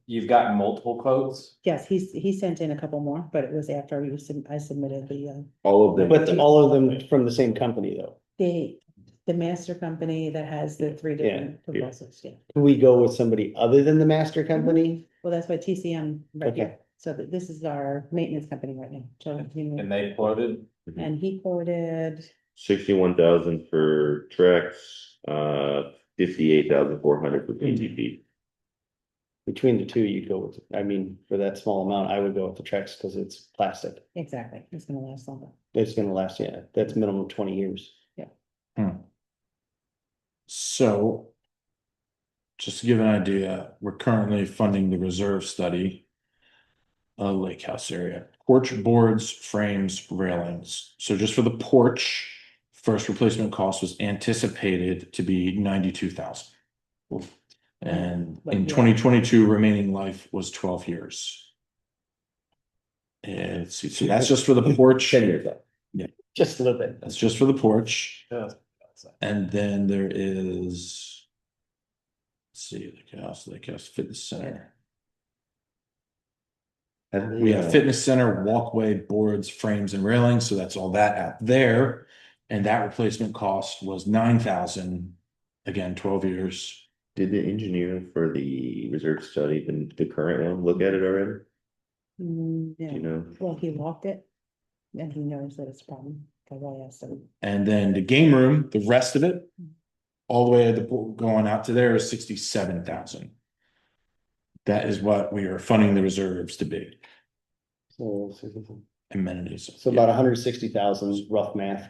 you've gotten multiple quotes? Yes, he sent in a couple more, but it was after I submitted all of them. But all of them from the same company though. the master company that has the three different proposals, yeah. Can we go with somebody other than the master company? Well, that's what TCM right Okay. here. So this is our maintenance company right now. And they quoted, And he quoted, 61,000 for Trex, 58,400 for PTP. Between the two, you go with, I mean, for that small amount, I would go with the Trex because it's plastic. exactly, it's gonna last longer. It's gonna last, yeah, that's minimum 20 years. So. Just to give an idea, we're currently funding the reserve study. Lake house area, porch boards, frames, railings. So just for the porch, first replacement cost was anticipated to be 92,000. And in 2022, remaining life was 12 years. And let's see, so that's just for the porch. 10 years left. Just a little bit. That's just for the porch. And then there is. Let's see, Lake House Fitness Center. We have fitness center, walkway, boards, frames and railings, so that's all that out there. And that replacement cost was 9,000, again, 12 years. Did the engineer for the reserve study, the current one, look at it already? Yeah, You know? well, he walked it. And he knows that it's a problem, because I asked him. And then the game room, the rest of it, all the way going out to there is 67,000. That is what we are funding the reserves to be. So Amenities. about 160,000 rough math.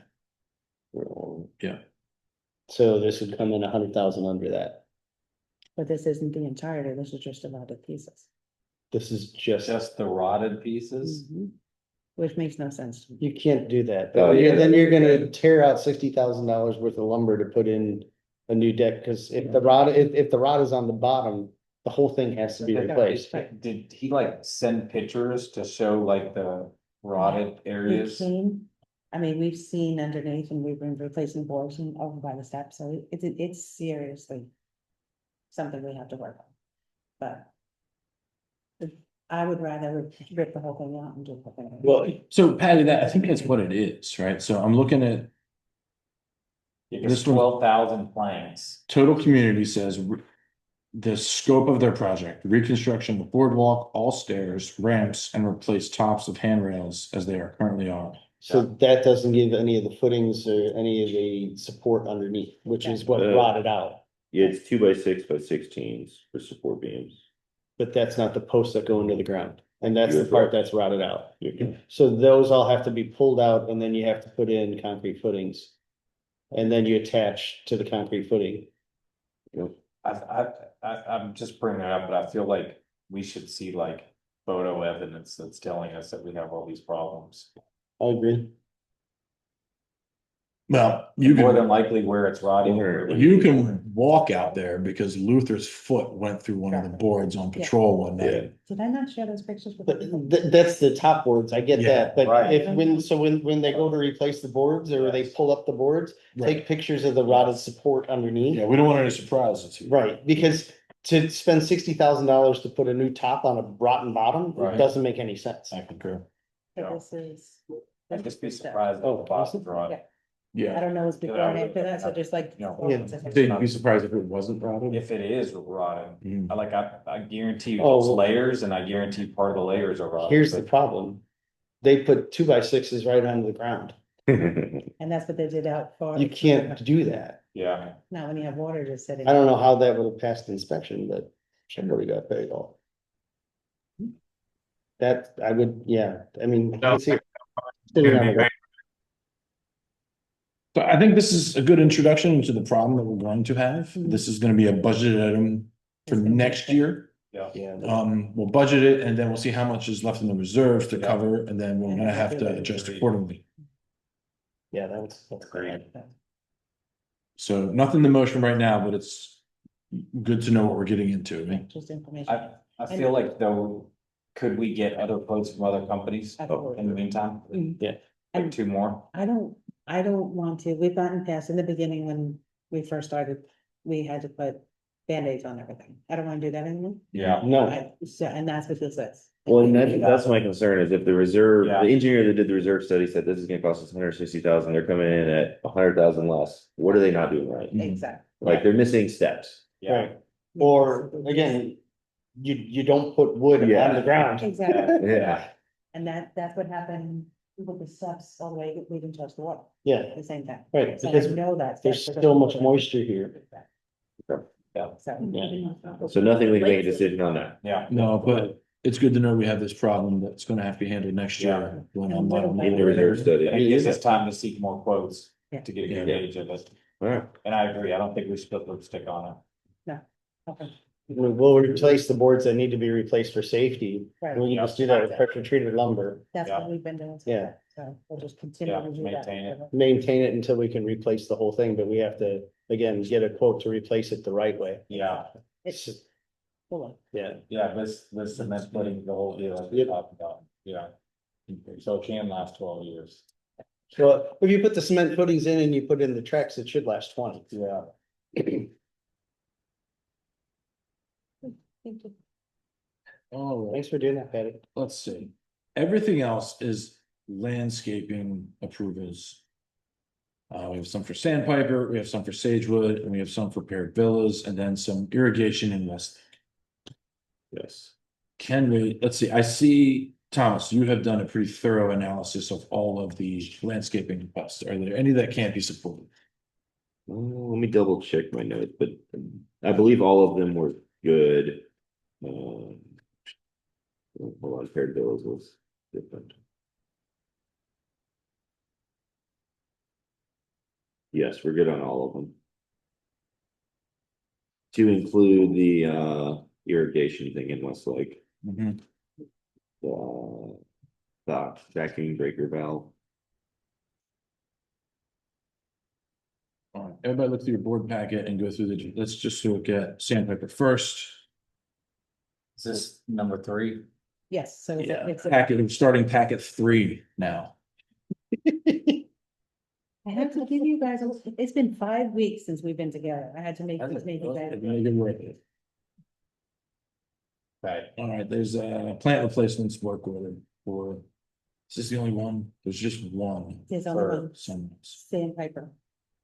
Yeah. So this would come in 100,000 under that. But this isn't the entirety, this is just a lot of pieces. This is just, the rotted pieces. Which makes no sense. to me. you can't do that. Oh, yeah. Then you're gonna tear out $60,000 worth of lumber to put in a new deck, because if the rod, if the rod is on the bottom, the whole thing has to be replaced. Did he like send pictures to show like the rotted We've areas? seen, I mean, we've seen underneath and we've been replacing boards and over by the steps, so it's seriously. Something we have to work on, but. I would rather rip the whole thing out and do the whole thing. Well, so Patty, I think that's what it is, right? So I'm looking at It's This one- 12,000 planks. total community says. The scope of their project, reconstruction of boardwalk, all stairs, ramps, and replace tops of handrails as they are currently are. So that doesn't give any of the footings or any of the support underneath, which is what rotted out. Yeah, it's 2x6 by 16s for support beams. But that's not the posts that go into the ground, and that's the You're part correct. that's rotted out. Okay. So those all have to be pulled out, and then you have to put in concrete footings. And then you attach to the concrete footing. I'm just bringing it up, but I feel like we should see like photo evidence that's telling us that we have all these problems. I agree. Well, you More than can, likely where it's rotting. you can walk out there because Luther's foot went through one of the boards on patrol one night. Did I not share those pictures with But you? that's the top boards, I get Yeah, that, but right. if, when they go to replace the boards, or they pull up the boards, take pictures of the rotted support underneath. Yeah, we don't want any surprises here. Right, because to spend $60,000 to put a new top on a rotten bottom, it Right. doesn't make any sense. I concur. So this is. I'd just be surprised if the bottom's rotted. I Yeah, don't know what's before and after that, so just like. Yeah. they'd be surprised if it wasn't rotted. If it is rotted, Mhm. I guarantee Oh, those well- layers and I guarantee part of the layers are rotted. Here's the but- problem. They put 2x6s right onto the ground. And that's what they did out for. You can't do that. Yeah, Now, when you have water just sitting. I don't know how that would have passed inspection, but somebody got paid off. That, I would, yeah, I mean, let's see. Sitting on the ground. So I think this is a good introduction to the problem that we're going to have. This is gonna be a budget item for next year. Yeah. We'll budget it and then we'll see how much is left in the reserves to cover, and then we're gonna have to adjust accordingly. Yeah, that's great. So nothing in motion right now, but it's good to know what we're getting into. Just information. I feel like though, could we get other quotes from other companies in the meantime? Yeah. Like two more? I don't want to, we've gotten past, in the beginning when we first started, we had to put Band-Aids on everything. I don't wanna do that anymore. Yeah. No, So, and that's what this is. Well, and that's my concern is if the reserve, Yeah. the engineer that did the reserve study said this is gonna cost us 160,000, they're coming in at 100,000 less. What are they not doing right? Exactly. Like they're missing steps. Yeah, right. Or again, you don't put wood on Yeah. the ground. Exactly. Yeah, And that's what happened with the steps all the way, we didn't touch the water, Yeah, the same time. right, So I because know that. there's still much moisture here. So. so nothing, we can make a decision on that. Yeah. No, but it's good to know we have this problem that's gonna have to be handled next year. When I'm not on In the board. reserve study. And it gives us time to seek more quotes Yeah. to get a good Yeah. gauge of it. All right. And I agree, I don't think we should put lipstick on it. Okay. We'll replace the boards that need to be replaced for safety. Right. And we can just do that with pressure treated lumber, That's Yeah. what we've been doing. Yeah. So we'll just continue Yeah, to do maintain it. that. maintain it until we can replace the whole thing, but we have to, again, get a quote to replace it the right way. Yeah, It's just. Full of. Yeah, yeah, this cement putting the whole deal that we talked about, yeah. So it can last 12 years. so if you put the cement footings in and you put in the tracks, it should last 20. Yeah. Thank you. All right, Thanks for doing that, Patty. let's see. Everything else is landscaping approvals. We have some for Sandpiper, we have some for Sagewood, and we have some for Paired Villas, and then some irrigation in West. Yes. Can we, let's see, I see, Thomas, you have done a pretty thorough analysis of all of the landscaping requests. Are there any that can't be supported? Let me double check my notes, but I believe all of them were good. Hold on, paired bills was different. Yes, we're good on all of them. To include the irrigation thing in Westlake, Mhm. the vacuum breaker valve. All right, everybody look through your board packet and go through let's just look at Sandpiper first. Is this number 3? Yes, so Yeah, it's. packet, starting packet 3 now. I have to give you guys, it's been 5 weeks since we've been together. I had to make you guys. Make it worth it. Right. All right, there's a plant replacements work order for, is this the only one? There's just one. There's only for one. some. Sandpiper.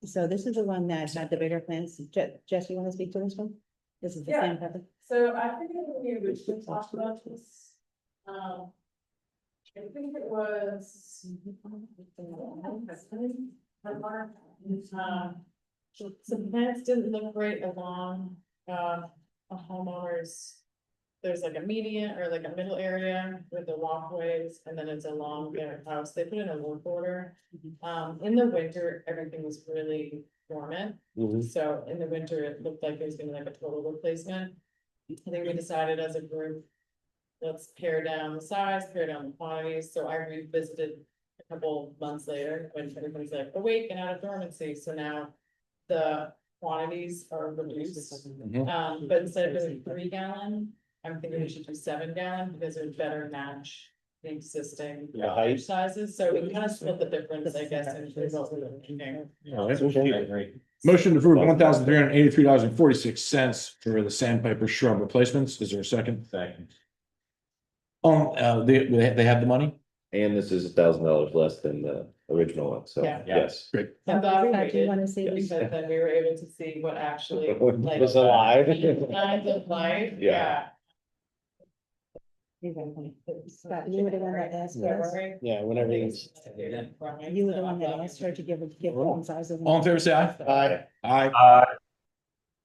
So this is the one that had the bigger plants. Jess, you wanna speak to this one? This is the Yeah. Sandpiper. So I think we originally talked about this. I think it was. Some plants didn't look great along, a homeowner's. There's like a median or like a middle area with the walkways, and then it's along their house. They put in a work order. In the winter, everything was really dormant. So in the winter, it looked like there was gonna be like a total replacement. I think we decided as a group, let's pare down the size, pare down the quantities, so I revisited a couple months later, when everybody's like awake and out of dormancy, so now. The quantities are reduced, but instead of doing 3 gallon, I'm thinking we should do 7 gallon, because it would better match. The existing height. sizes, so we kind of split the difference, I guess, in what we were thinking. Motion to approve $1,383.46 for the Sandpiper shrub replacements. Is there a second? Second. They have the money? And this is $1,000 less than the original one, so Yeah. yes. Great. I'm glad we Do you waited, wanna see because this? then we were able to see what actually. like, Was alive. Signs of life, Yeah. yeah. Scott, you were the one that asked for this? Yeah, whenever it's. You were the one that asked her to give one size of. All in favor, say aye. Aye. Aye.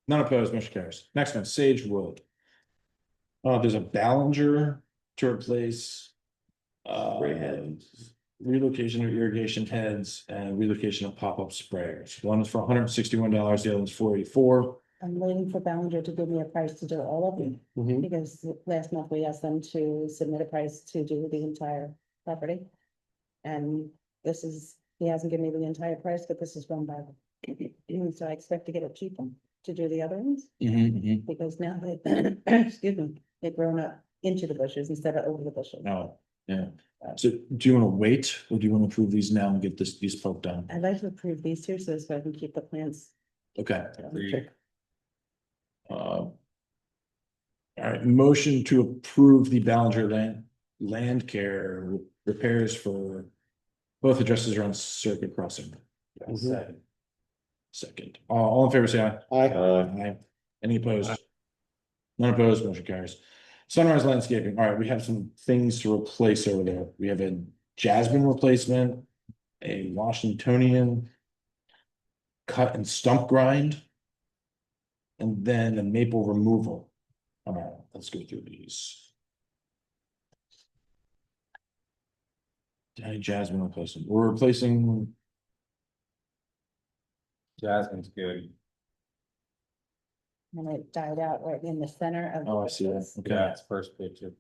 None opposed, motion carries. Next one, Sagewood. There's a Ballinger to replace. Spray heads. Relocation of irrigation heads and relocation of pop-up sprayers. One is for $161, the other one's $484. I'm waiting for Ballinger to give me a price to do all of them, because last month we asked them to submit a price to do the entire property. And this is, he hasn't given me the entire price, but this is run by them. So I expect to get it cheaper to do the other ones, because now they, excuse me, they've grown up into the bushes instead of over the bushes. Oh, yeah. So do you want to wait or do you want to approve these now and get these poked down? I'd like to approve these two so I can keep the plants. Okay. All right, motion to approve the Ballinger land care repairs for both addresses around Circuit Crossing. Second. All in favor, say aye. Aye. Aye. Any opposed? None opposed, motion carries. Sunrise Landscaping, all right, we have some things to replace over there. We have a jasmine replacement, a Washingtonian cut and stump grind, and then a maple removal. All right, let's go through these. Any jasmine replacement, we're replacing, Jasmine's good. And it died out right in the center of. oh, I see that, this. okay. Yeah, it's first picture.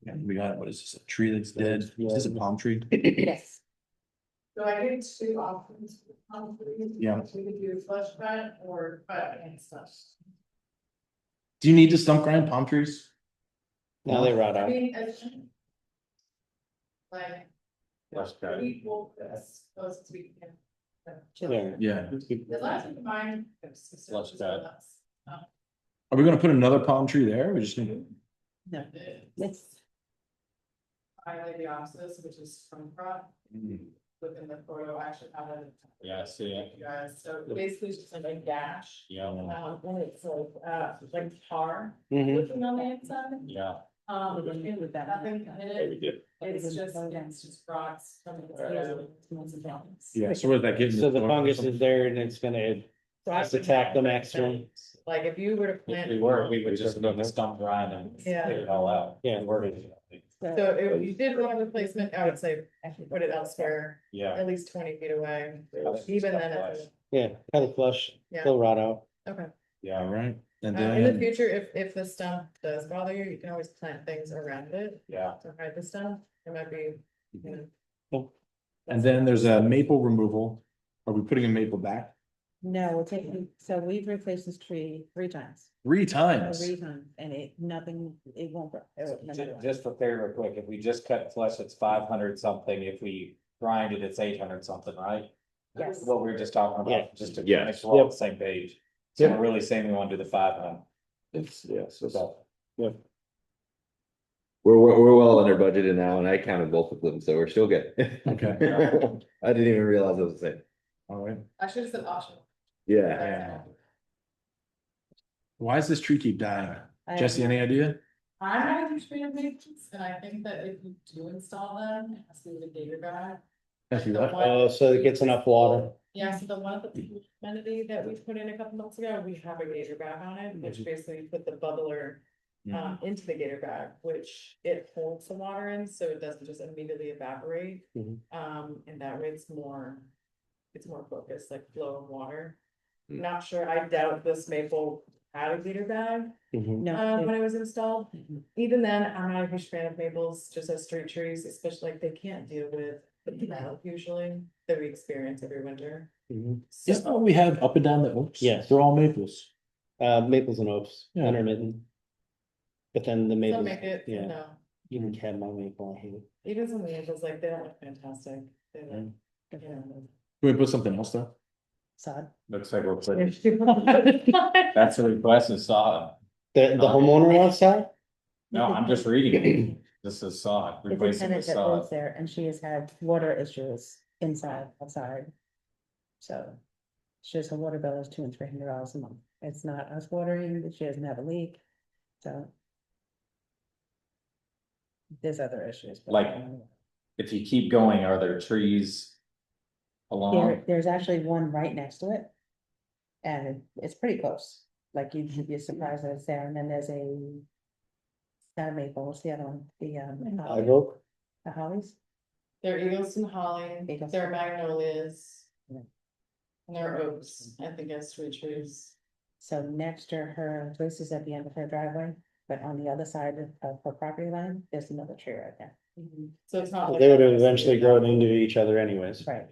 Yeah, we got, what is this, a tree that's dead, is this a palm tree? Yes, So I gave two options. Yeah. We could do flush cut or cut and stuff. Do you need to stump grind palm trees? Now they rot I out. mean, it's. Like. Flush cut. People, that's supposed to be. Yeah. Yeah. The last one combined. Flush cut. Are we gonna put another palm tree there? We're just gonna, no, it's, I like the opposite, which is from front. Within the photo, I actually have it. Yeah, I see it. You guys, so basically it's just like a dash. Yeah, And it's like tar Mhm. looking on the inside. yeah. We didn't do that. Nothing in it. It's didn't just, go down. it's just rocks from the. yeah, so what is that getting? So the fungus is there and it's gonna attack the maximum. Like if you were to If plant. we were, we would just go the stump grind and Yeah. get it all out. Yeah. So if you did want a replacement, I would say put it elsewhere, Yeah. at least 20 feet away. Even then, it's- Yeah, kind of flush, yeah, they'll rot out. okay. All right, and In the then, future, if the stump does bother you, you can always plant things around it Yeah. to hide the stump. It might be, you know. and then there's a maple removal. Are we putting a maple back? no, we're taking, so we've replaced this tree 3 times. 3 times. And it, nothing, it won't grow. It won't- no matter what. Just for clarity real quick, if we just cut flush, it's 500 something. If we grind it, it's 800 something, right? Yes. What we were just talking Yeah. about, just to Yes. make sure we're all on the same page. So we're really saying we want to do the 500. It's, yes, it's, Okay. we're well under budgeted now, and I counted both of them, so we're still good. Okay. I didn't even realize it was the same. All right, I should have said option. Yeah. why does this tree keep dying? I- Jesse, any idea? I'm not a huge fan of matrix, and I think that if you do install them, it has to be with a gator bag. Thank you, The what? one- Oh, so it gets enough water. Yeah, so the one at the amenity that we put in a couple months ago, we have a gator bag on it, which basically put the bubbler. Into the gator bag, which it holds the water in, so it doesn't just immediately evaporate. Mhm. And that way it's more focused, like flow of water. Not sure, I doubt this maple had a gator bag, Mhm. No, when it was installed. Mhm. Even then, I'm not a huge fan of maples, just as street trees, especially like they can't deal with the drought usually that we experience every winter. Mhm. So- Isn't that what we have up and down the Oaks? Yes. They're all maples. Maples and oaks, Yeah. intermittent. But then the Some maples, make it, yeah. no, even had my maple, I hate it. even some maples, like they don't look fantastic. They look, you know. Can we put something else though? sod. Looks like we're putting, that's a request is sod. The homeowner outside? No, I'm just reading it. This is sod, It's a replacing the tenant that lives sod. there and she has had water issues inside, outside. So. She has her water bill is $200 and $300 a month. It's not us watering, but she doesn't have a leak, so. There's other issues. but- Like, If you keep going, are there trees along? There's actually one right next to it. And it's pretty close, like you'd be surprised that it's there, and then there's a. Not a maple, what's the other one, Live oak? the hollies, There are eagles and holly, Eagles. there are magnolias. Yeah. And there are oaks, I think as street trees. so next to her, this is at the end of her driveway, but on the other side of her property line, there's another tree right there. So it's not. like- They would have eventually grown into each other anyways. Right,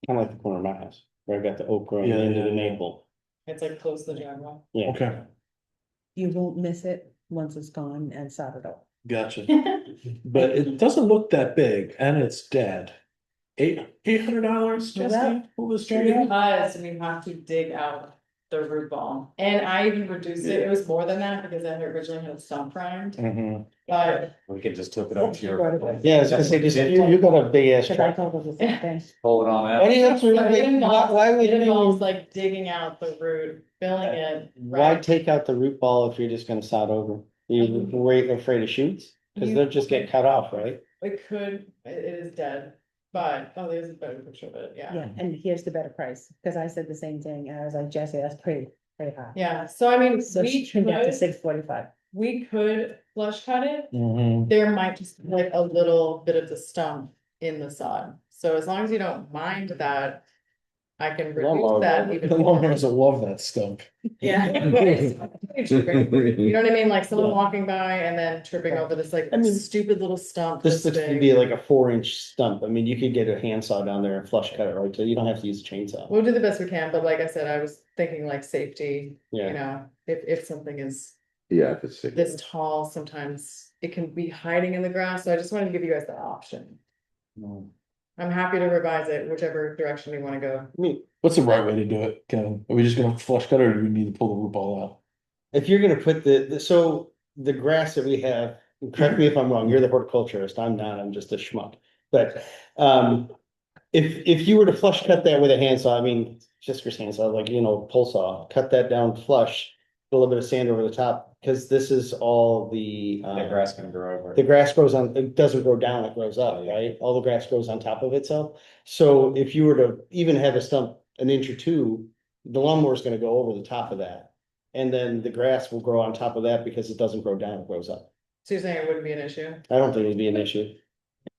Kind of like the corner of my house, where I got the oak growing Yeah, into yeah, the yeah. maple. It's like close to the driveway. Yeah. Okay, you won't miss it once it's gone and sodded up. gotcha. But it doesn't look that big and it's dead. $800, Jesse, Well, pull this there tree you out? Because we have to dig out the root ball. And I even reduced it, it was more than that because I had originally had a stump primed, but We can just hook it up to your. Yeah, I was gonna say, just, you got a big ass Cause I truck. told her the same thing. Hold it on Why that. do you have to, it involves, why would it involves you, like digging out the root, filling it. why right? take out the root ball if you're just gonna sod over? You worried, afraid of shoots? Cause You- they'll just get cut off, right? It could, it is dead, but, oh, there's a better picture of it, Yeah, and here's the better price, because I said the same thing, and I was like, Jesse, that's pretty high. Yeah, so I mean, So she we trimmed that to could, 645. we could flush cut it. Mm-hmm. There might just be like a little bit of the stump in the sod, so as long as you don't mind that. I can reduce that even The more. homeowners will love that stump. Yeah. You know what I mean, like someone walking by and then tripping over this like I mean, stupid little stump. This looks to big. be like a 4-inch stump. I mean, you could get a handsaw down there and flush cut it right, so you don't have to use a chainsaw. We'll do the best we can, but like I said, I was thinking like safety, you Yeah, know, if something is Yeah, if it's sick. this tall, sometimes it can be hiding in the grass, so I just wanted to give you guys the option. I'm happy to revise it, whichever direction you wanna go. I mean, What's the right way to do it, Kevin? Are we just gonna flush cut it, or do we need to pull the root ball out? if you're gonna put so the grass that we have, correct me if I'm wrong, you're the horticulturist, I'm not, I'm just a schmuck. But, if you were to flush cut that with a handsaw, I mean, just for handsaw, like, pole saw, cut that down flush, put a little bit of sand over the top, because this is all the. The grass can grow over. The grass grows on, it doesn't grow down, it grows up, right? All the grass grows on top of itself. So if you were to even have a stump an inch or two, the lawnmower is gonna go over the top of that. And then the grass will grow on top of that because it doesn't grow down, it grows up. So you're saying it wouldn't be an issue? I don't think it'd be an issue.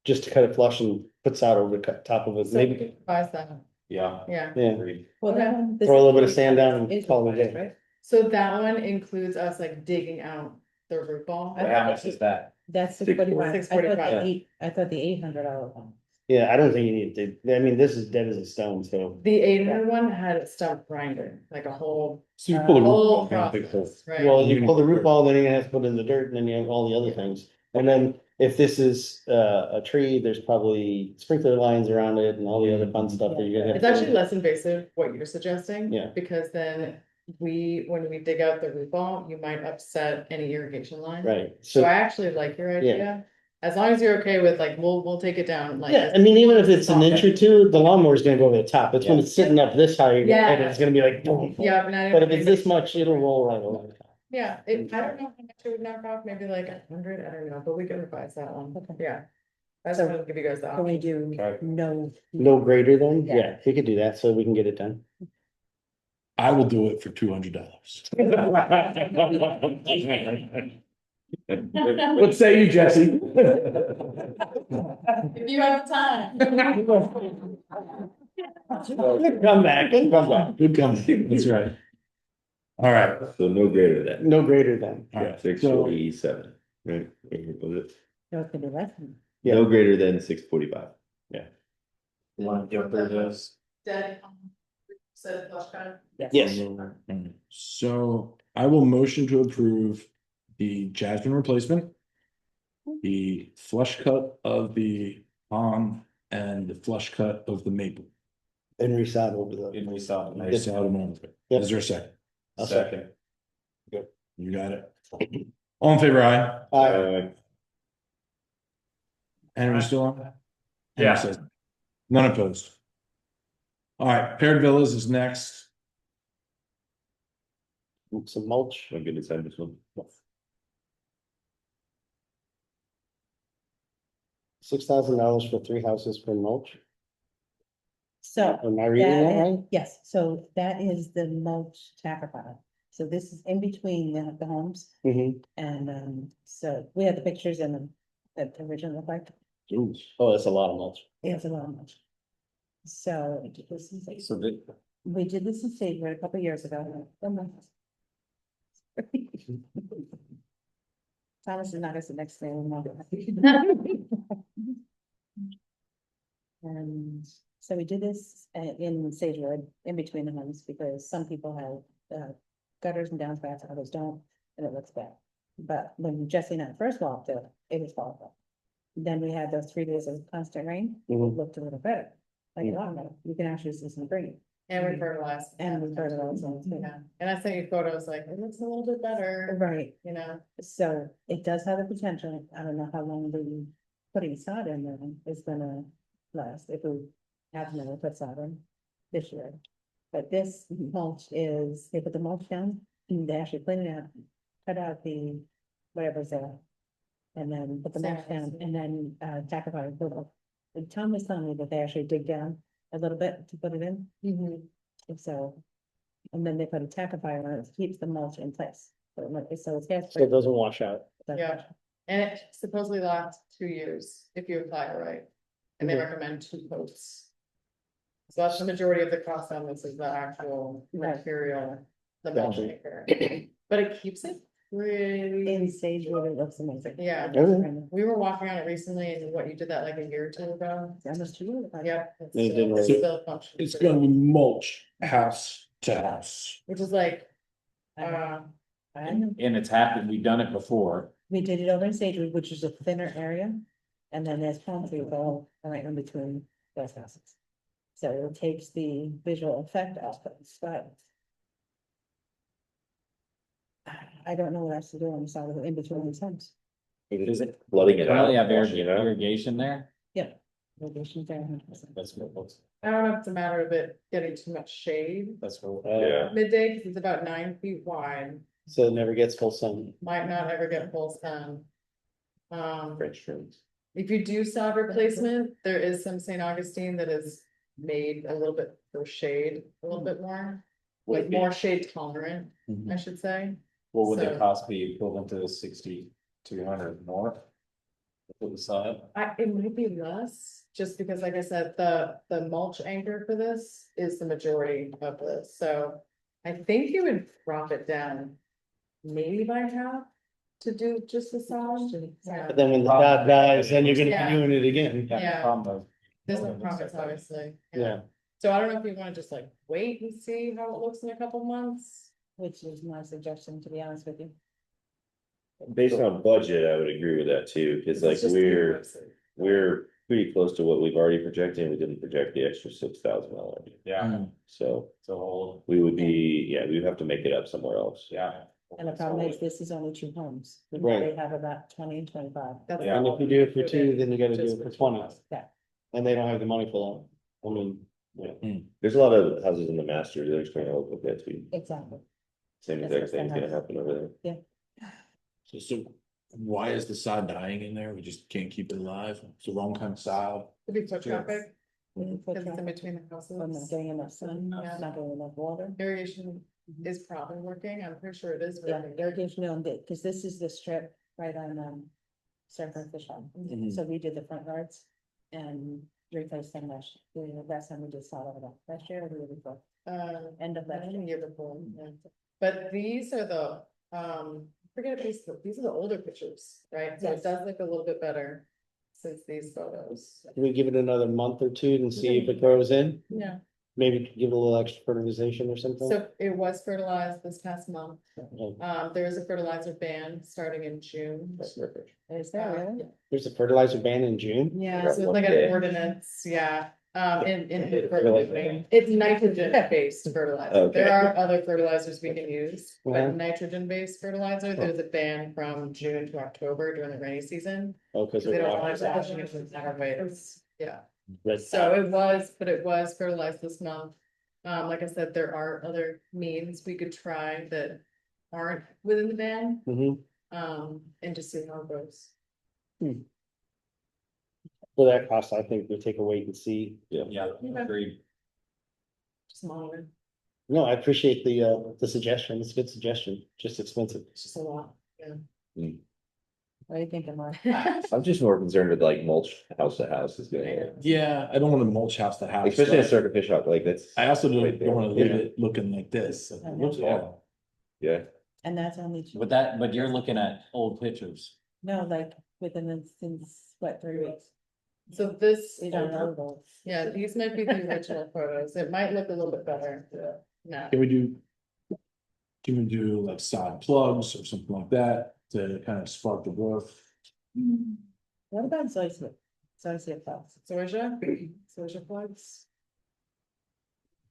Just to cut it flush and put sod over the top of it, So we maybe, could revise that, Yeah. yeah. yeah. Agreed. Well, that one. this Throw a little bit of is- sand down and is call it a day. right? So that one includes us like digging out the root ball. But how much is that? That's 645. 645. I thought the $800 one. Yeah, I don't think you need to, I mean, this is dead as a stone, so. The 800 one had a stump grinder, like a whole, So you pull the root whole ball down, big hole. process, right? Well, you pull the root ball, then you're gonna have to put it in the dirt, and then you have all the other things. And then if this is a tree, there's probably sprinkler lines around it and all the other fun stuff that you're gonna have. It's actually less invasive what you're suggesting. Yeah. Because then when we dig out the root ball, you might upset any irrigation line. Right, So so, I actually like your idea, as long as you're okay with like, we'll take it down like. yeah, I mean, even if it's an inch or two, the lawnmower is gonna go over the top. It's when it's sitting up this high, Yeah. and it's gonna be like boom. Yeah, but I But if it's this much, it'll roll right over. Yeah, I don't know how much it would knock off, maybe like 100, I don't know, but we can revise that one, yeah. I just So, wanted to give you guys the Can we option. do Okay. no? No greater than, Yeah. yeah, we could do that, so we can get it done. I will do it for $200. What say you, Jesse? If you have time. Come back, come back. Good company, that's right. All right, So no greater than. No greater than, all right. 647, right? Was it? No, it could be less than. Yeah. No greater than 645. You want to go through this? Dead. Said flush cut. yes, So I will motion to approve the Jasmine replacement, the flush cut of the pond, and the flush cut of the maple. and resod over the. Didn't we saw it? It's out of mind. Yep. Is there a second? I'll Second. You got it. All in favor, aye? Henry still on? Henry Yeah. says none opposed. All right, paired villas is next. Some mulch. I'm gonna decide this one. $6,000 for 3 houses for mulch. So. Am I reading that That- right? Yes, so that is the mulch tacker pile. So this is in between the homes, Mm-hmm. and, so we have the pictures in the, that the original look like. Oh, that's a lot of mulch. It's a lot of mulch. So this is, So the, we did this in Sagebrook a couple years ago. Thomas is not as the next thing. And so we did this in Sage Road, in between the homes, because some people have gutters and downspouts, others don't, and it looks bad. But when Jesse and I first walked it, it was awful. Then we had those 3 days of constant rain, it Mhm. looked a little better. Like, oh, no, you can actually see some green. And we fertilize. And we fertilize them, too. Yeah, and I sent you photos like, it looks a little bit better, Right, you know, so it does have the potential, I don't know how long the putting sod in there is gonna last, if we have never put sod in this year. But this mulch is, they put the mulch down, and they actually clean it out, cut out the whatever's there. And then put the mulch down, and then tack it on a little. And Tom was telling me that they actually dig down a little bit to put it in. And so, and then they put a tackifier on it, to keeps the mulch in place. So it's gas. So it doesn't wash out. Yeah. And it supposedly lasts 2 years if you apply it right. And they Mhm. recommend 2 coats. So that's the majority of the cost on this is the actual Right. material, the Gotcha. mulch maker. But it keeps it really, In Sagewood, it looks amazing. yeah. Okay. We were walking on it recently and what, you did that like a year or 2 ago? Almost 2 years. Yep. It's They did still- right. it's still functioning It's pretty gonna well. be mulch house to house. Which is like, I know. uh, I know. And it's happened, we've done it before. We did it over in Sagewood, which is a thinner area, and then there's palm trees all right in between those houses. So it takes the visual effect off of it, but I don't know what else to do on the side of it in between these homes. Is it? Flooding it Currently out, have washing it out. irrigation there? Yeah. Irrigation's there 100%. That's what it looks, I don't know if it's a matter of it getting too much shade. that's what. Yeah. Midday, because it's about 9 feet wide, So it never gets full sun. might not ever get full sun. French trims. If you do sod replacement, there is some St. Augustine that is made a little bit for shade, a little bit more. Like more shade tolerant, I should say. What would the So- cost be equivalent to 6,200 more? For the side? It might be less, just because like I said, the mulch anchor for this is the majority of this, so. I think you would drop it down maybe by half to do just the sod. Yeah. But then when the dog dies, then you're gonna Yeah. be doing it again. Yeah. Problem There's no profits, obviously. Yeah. So I don't know if you wanna just like wait and see how it looks in a couple months. Which is my suggestion, to be honest with you. Based on budget, I would agree with that too, cause like It's just we're pretty close to what we've already projected, and we didn't project the extra $6,000. Yeah, So so, we would be, yeah, we would have to make it up somewhere else. yeah. And the problem is, this is only 2 homes. We Right. already have about 20 and 25. That's Yeah. And if you do it for all 2, then you gotta do just it for 20. Yeah. And they don't have the money for that. I mean, There's a lot of houses in the master, they're just trying to look at that too. Exactly. Same That's exact what's thing's gonna gonna happen over there. So why is the sod dying in there? We just can't keep it alive. It's the wrong kind of sod. Could be foot traffic, We put because it's in traffic, between the we're not houses. getting enough sun, Yeah. not getting enough water. Irrigation is probably working, I'm pretty sure it is Yeah, working. irrigation on it, because this is the strip right on, Surfer Fish Hall. Mhm. So we did the front yards and replaced them last time we did sod over that, last year or the year before, end of I last don't year. know, year before, yeah. But these are the, forget if these are the older pictures, right? So it Yes. does look a little bit better since these photos. can we give it another month or 2 and see if it grows in? Yeah, Maybe give it a little extra fertilization or something? so it was fertilized this past month. Okay. There is a fertilizer ban starting in June. That's perfect. Is that really? There's a fertilizer ban in June? Yeah, Got so it's one like day. an ordinance, yeah, in Yeah. fertilizer. It's nitrogen based fertilizer. Okay. There are other fertilizers we can use, Uh-huh. but nitrogen based fertilizer, there's a ban from June to October during the rainy season. Oh, cause They they're don't want washing. to washing it with waves, yeah. Red- So it was fertilized this month. Like I said, there are other means we could try that aren't within the ban, Mhm. and just see how it goes. For that cost, I think we'll take a wait and see. Yeah, agreed. Just monitor, No, I appreciate the suggestion. It's a good suggestion, just expensive. it's just a lot, yeah. What do you think, Mark? I'm just more concerned with like mulch house to house is gonna, Yeah, I don't want to mulch house to house. especially in a but circuit fish shop, like that's. I also right don't there. want to leave Yeah. it looking like this. It looks horrible. Yeah, And that's only 2. But that, but you're looking at old pictures. No, like within the, since, what, 3 weeks? So this, We don't know those. yeah, these might be the original photos, it might look a little bit better now. Can we do like sod plugs or something like that to kind of spark the growth? What about zoysia? Zoysia plugs? Zoysia plugs.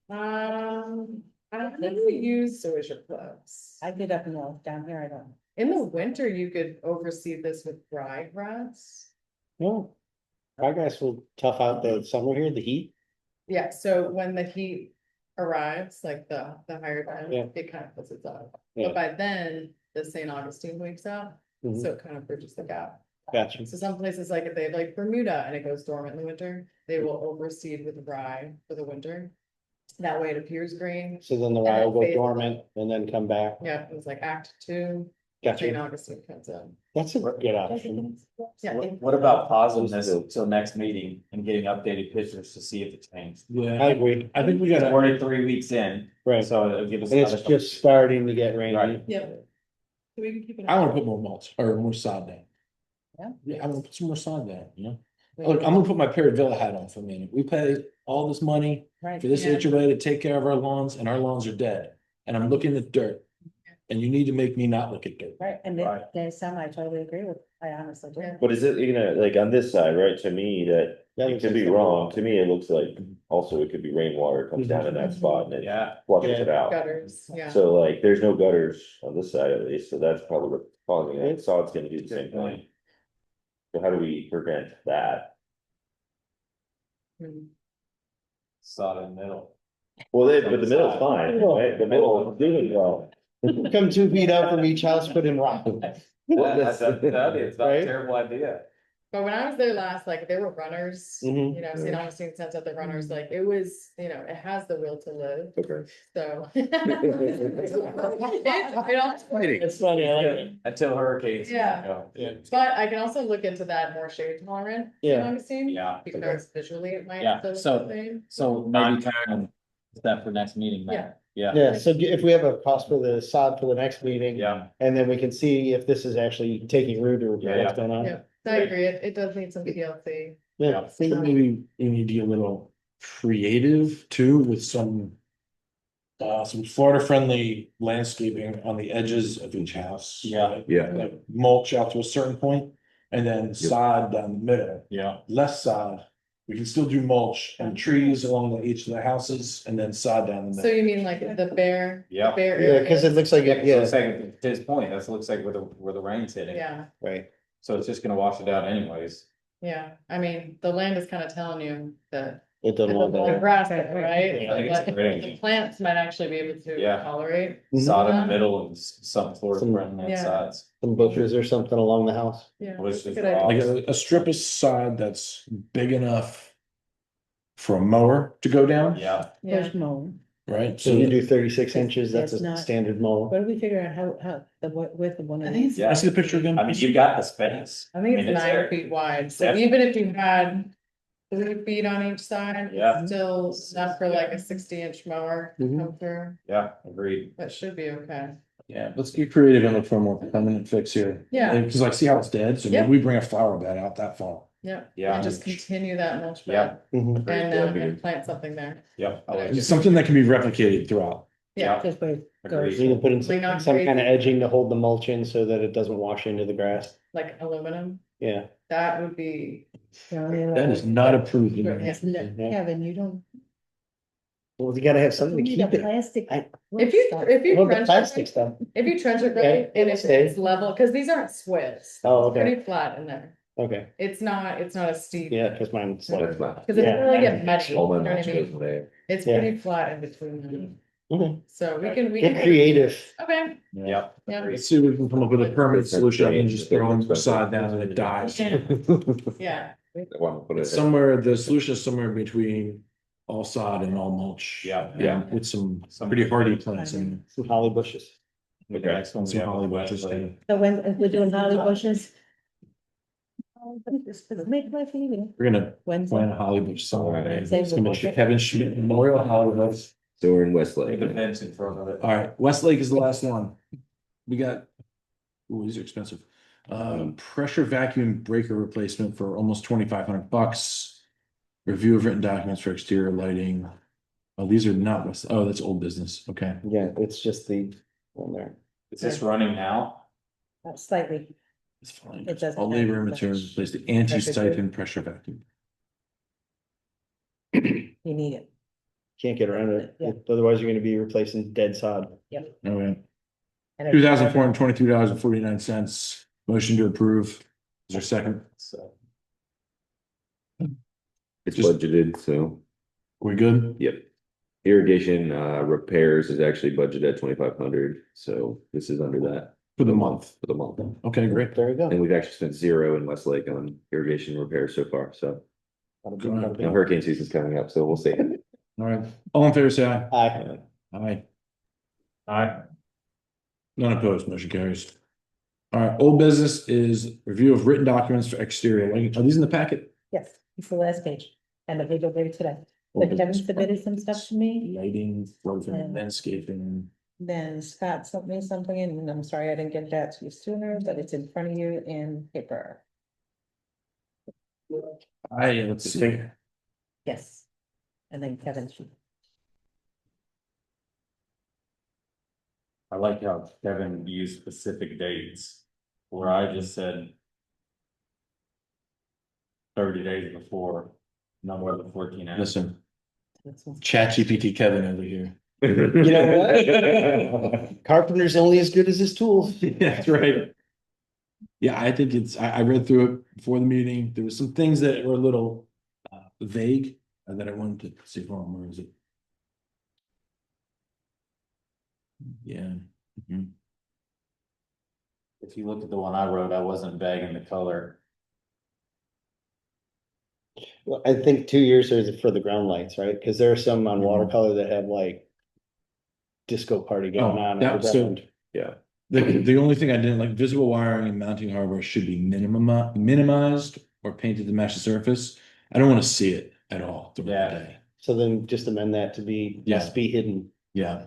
I don't think we use sewage plugs. I did up north, down here I don't. In the winter, you could oversee this with ryegrass. No. I guess will tough out the summer here, the heat. Yeah, so when the heat arrives, like the higher Yeah. time, it kind of puts it up. Yeah. But by then, the St. Augustine wakes up, Mhm. so it kind of bridges the gap. Gotcha. So some places like if they have like Bermuda and it goes dormant in the winter, they will overseed with rye for the winter. That way it appears green. So then the And rye will it go fades. dormant and then come back. Yeah, it was like Act 2, St. Gotcha. Augustine comes in. That's a good option. Yeah. What about pausing this until next meeting and getting updated pictures to see if it's changed? I Yeah, agree. I think we We're gotta, already 3 weeks in, Right. so it'll give us. And it's another couple- just starting to get rainy. Right. Yep. So we can keep it. I wanna put more mulch or more sod down. Yeah. Yeah, I wanna put some more sod down, you know? Look, I'm gonna put my Perry Villa hat on for a minute. We pay all this money Right. for this Yeah. HOA to take care of our lawns, and our lawns are dead. And I'm looking at dirt. And you need to make me not look at dirt. Right, and Right. there's some I totally agree with, I honestly do. Yeah. But is it, like on this side, right, to me, that, That it looks could like be something- wrong, to me, it looks like, also it could be rainwater comes down in that spot and it Yeah, flushes it out. Gutters, yeah. So like, there's no gutters on this side at least, so that's probably what's causing it, sod's gonna do the same thing. So how do we prevent that? Hmm. sod in the middle. Well, but the middle's fine, right, the middle is doing well. Come 2 feet out from each house, put in rock. That's not a Right? terrible idea. But when I was there last, like there were runners, Mhm. you know, St. Augustine sent out the runners, like it was, you know, it has the will to live, Okay. so. It- It's funny, I like it. Until hurricanes. Yeah. go. But I can also look into that more shade tolerant. Yeah. St. Augustine, Yeah. because visually it might. Yeah, still look so- the same. So maybe kind of that for next meeting, Yeah. then. Yeah, Yeah, so if we have a cost for the sod for the next meeting. yeah, And then we can see if this is actually taking root or Yeah, what's going on. Yeah, I agree, it does need some TLC. Yeah. I think maybe we need to get a little creative too with some Florida friendly landscaping on the edges of each house. Yeah. Yeah. Like mulch out to a certain point and then sod down the middle, yeah, less sod. We can still do mulch and trees along each of the houses and then sod down the So middle. you mean like the bare yeah. area? Yeah, cause it looks like, Yeah, it. so it's yeah, like, to his point, that looks like where the rain's hitting. Yeah, right. So it's just gonna wash it out anyways. yeah, I mean, the land is kind of telling you that. It doesn't want The that. grass, right? Yeah, I think it's But great. the plants might actually be able to Yeah. tolerate. Sod in the Mhm. middle and some Florida Some- friendly Yeah. sides. Some bushes or something along the house. Yeah. Which that's a is good idea. Like a strip of sod that's big enough for a mower to go down, Yeah, Yeah, Push mown, right? So you do 36 inches, that's That's a not- standard mow. what do we figure out how, the width of one I of think these? yeah. I see the picture again. I mean, you got the space. I think it's it's 9 there. feet wide, so Yeah. even if you had 3 feet on each side, Yeah. it's still enough for like a 60-inch mower to Mhm. come through. Yeah, agreed. That should be okay. Yeah, let's get creative and look for a more permanent fix here. Yeah. Cause like, see how it's dead, so Yeah. maybe we bring a flower bed out that fall. Yeah, Yeah. and just continue that mulch Yeah. bed Mhm. and plant something there. Yeah. I like It's it. something that can be replicated throughout. Yeah, Just where it Agreed. goes. You can put in Like not some kind of crazy. edging to hold the mulch in so that it doesn't wash into the grass. like aluminum, Yeah. that would be, That is not approved. in Yeah. New It's not- Yeah. Kevin, you don't. Well, you gotta have something to You need keep a it. plastic. I- if you Well, the trench plastic it, stuff. if you trench it Okay, right and it's okay. level, cause these aren't swits. Oh, It's okay. pretty flat in there. Okay. It's not a steep. Yeah, cause mine's like. That's not. Cause it doesn't really get Yeah. muddy, you know All my what I mulch goes mean? there. It's Yeah. pretty flat in between them, Okay. so we can. Get creative. Okay, Yeah. yeah, Let's see if we can come up with a permanent solution and just throw in sod down and it dies. yeah, I wanna put It's it- somewhere, the solution is somewhere between all sod and all mulch. Yeah. Yeah, with some pretty hardy plants in Some holly bushes. The next one, some we have holly the bushes. Wesley. So when, if we're doing holly bushes. Make my favorite. We're gonna Wednesday. plant a holly bush somewhere. Alright. It's gonna be Kevin Schmidt Memorial Holly Bush. So we're in Leave Westlake. the fence in front of it. All right, Westlake is the last one. We got, ooh, these are expensive. Pressure vacuum breaker replacement for almost $2,500. Review of written documents for exterior lighting. Oh, these are not, oh, that's old business. Okay. Yeah, it's just the one there. Is this running now? Slightly, It's fine. It doesn't All labor have and much materials replace the anti-stipend pressure vacuum. you need it. Can't get around it. Yeah. Otherwise, you're gonna be replacing dead sod. Okay, And $2,423.49. Motion to approve. Is there a second? So. It's Just- budgeted, so, We good? yep. Irrigation, repairs is actually budgeted at 2,500, so this is under that. For the month. For the month. Okay, great. There we go. And we've actually spent zero in Westlake on irrigation repairs so far, so. Now hurricane season's coming up, so we'll see. All right, all in favor, say aye. Aye. Aye. Aye. None opposed, motion carries. All right, old business is review of written documents for exterior lighting. Are these in the packet? yes, it's the last page, and the video ready today. But Kevin submitted some stuff to me, Lighting, frozen, And- landscaping. then Scott sent me something, and I'm sorry I didn't get that to you sooner, but it's in front of you in paper. Let's see. Yes. And then Kevin. I like how Kevin used specific dates, where I just said 30 days before, no more than 14 hours. Listen, ChatGPT Kevin over here. You know what? Carpenter's only as good as his tools. That's right. Yeah, I think I read through it before the meeting. There were some things that were a little vague and that I wanted to see. Hold on, where is it? Yeah. Mhm. If you look at the one I wrote, I wasn't bagging the color. Well, I think 2 years is for the ground lights, right? Because there are some on watercolor that have like disco party going Oh, on. that- so- underground. Yeah. The only thing I didn't like, visible wiring and mounting hardware should be minimized or painted to match the surface. I don't want to see it at all throughout Yeah. the day. So then just amend that to be, must be hidden. Yeah.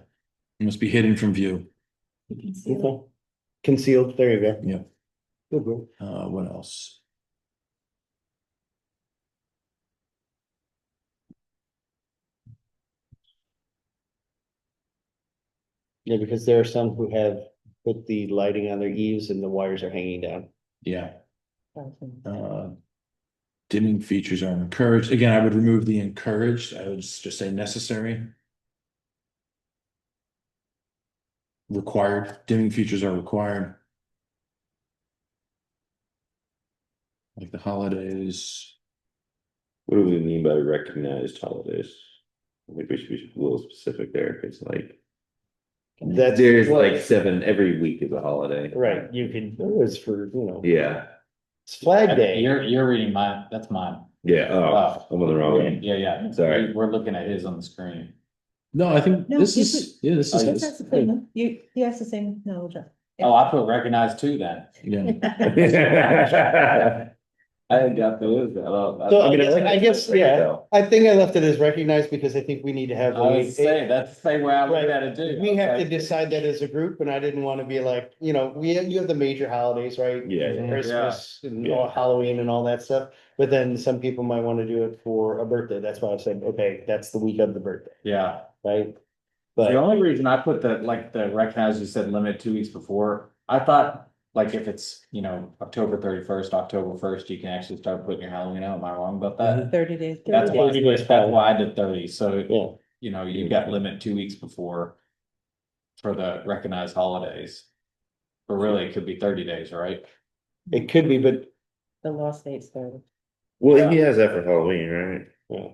It must be hidden from view. Okay. Concealed, there you go. Yeah. Good work. What else? Yeah, because there are some who have put the lighting on their eaves and the wires are hanging down. Yeah. Dimming features are encouraged. Again, I would remove the encouraged. I would just say necessary. Required. Dimming features are required. Like the holidays. What do we mean by recognized holidays? I think we should be a little specific there, it's like. That's There's like 7, every week is a holiday. right, you can, it's for, you know, Yeah, it's Flag Day. You're reading mine, that's mine. yeah, oh, I'm on the wrong one. Yeah. Sorry. We're looking at his on the screen. No, I think No, this you is, yeah, this Oh, is. yeah. That's the same, he has the same knowledge. Oh, I put recognized too then. Yeah. I got those. So I guess, yeah, I think I left it as recognized because I think we need to have. I was saying, that's the same way I look at it too. We have to Like, decide that as a group, and I didn't want to be like, you know, you have the major holidays, right? Yeah. Christmas and Yeah. all Halloween and all that stuff, but then some people might want to do it for a birthday, that's why I said, okay, that's the week of the birthday, Yeah, right? the But, only reason I put the recognize, you said limit 2 weeks before, I thought. Like if it's, October 31st, October 1st, you can actually start putting your Halloween out, am I wrong about that? 30 days. That's why, 30 days that's probably. why I did 30, so, yeah, you got limit 2 weeks before. For the recognized holidays. But really, it could be 30 days, right? it could be, but, The law states 30. Well, he has that for Halloween, right? yeah.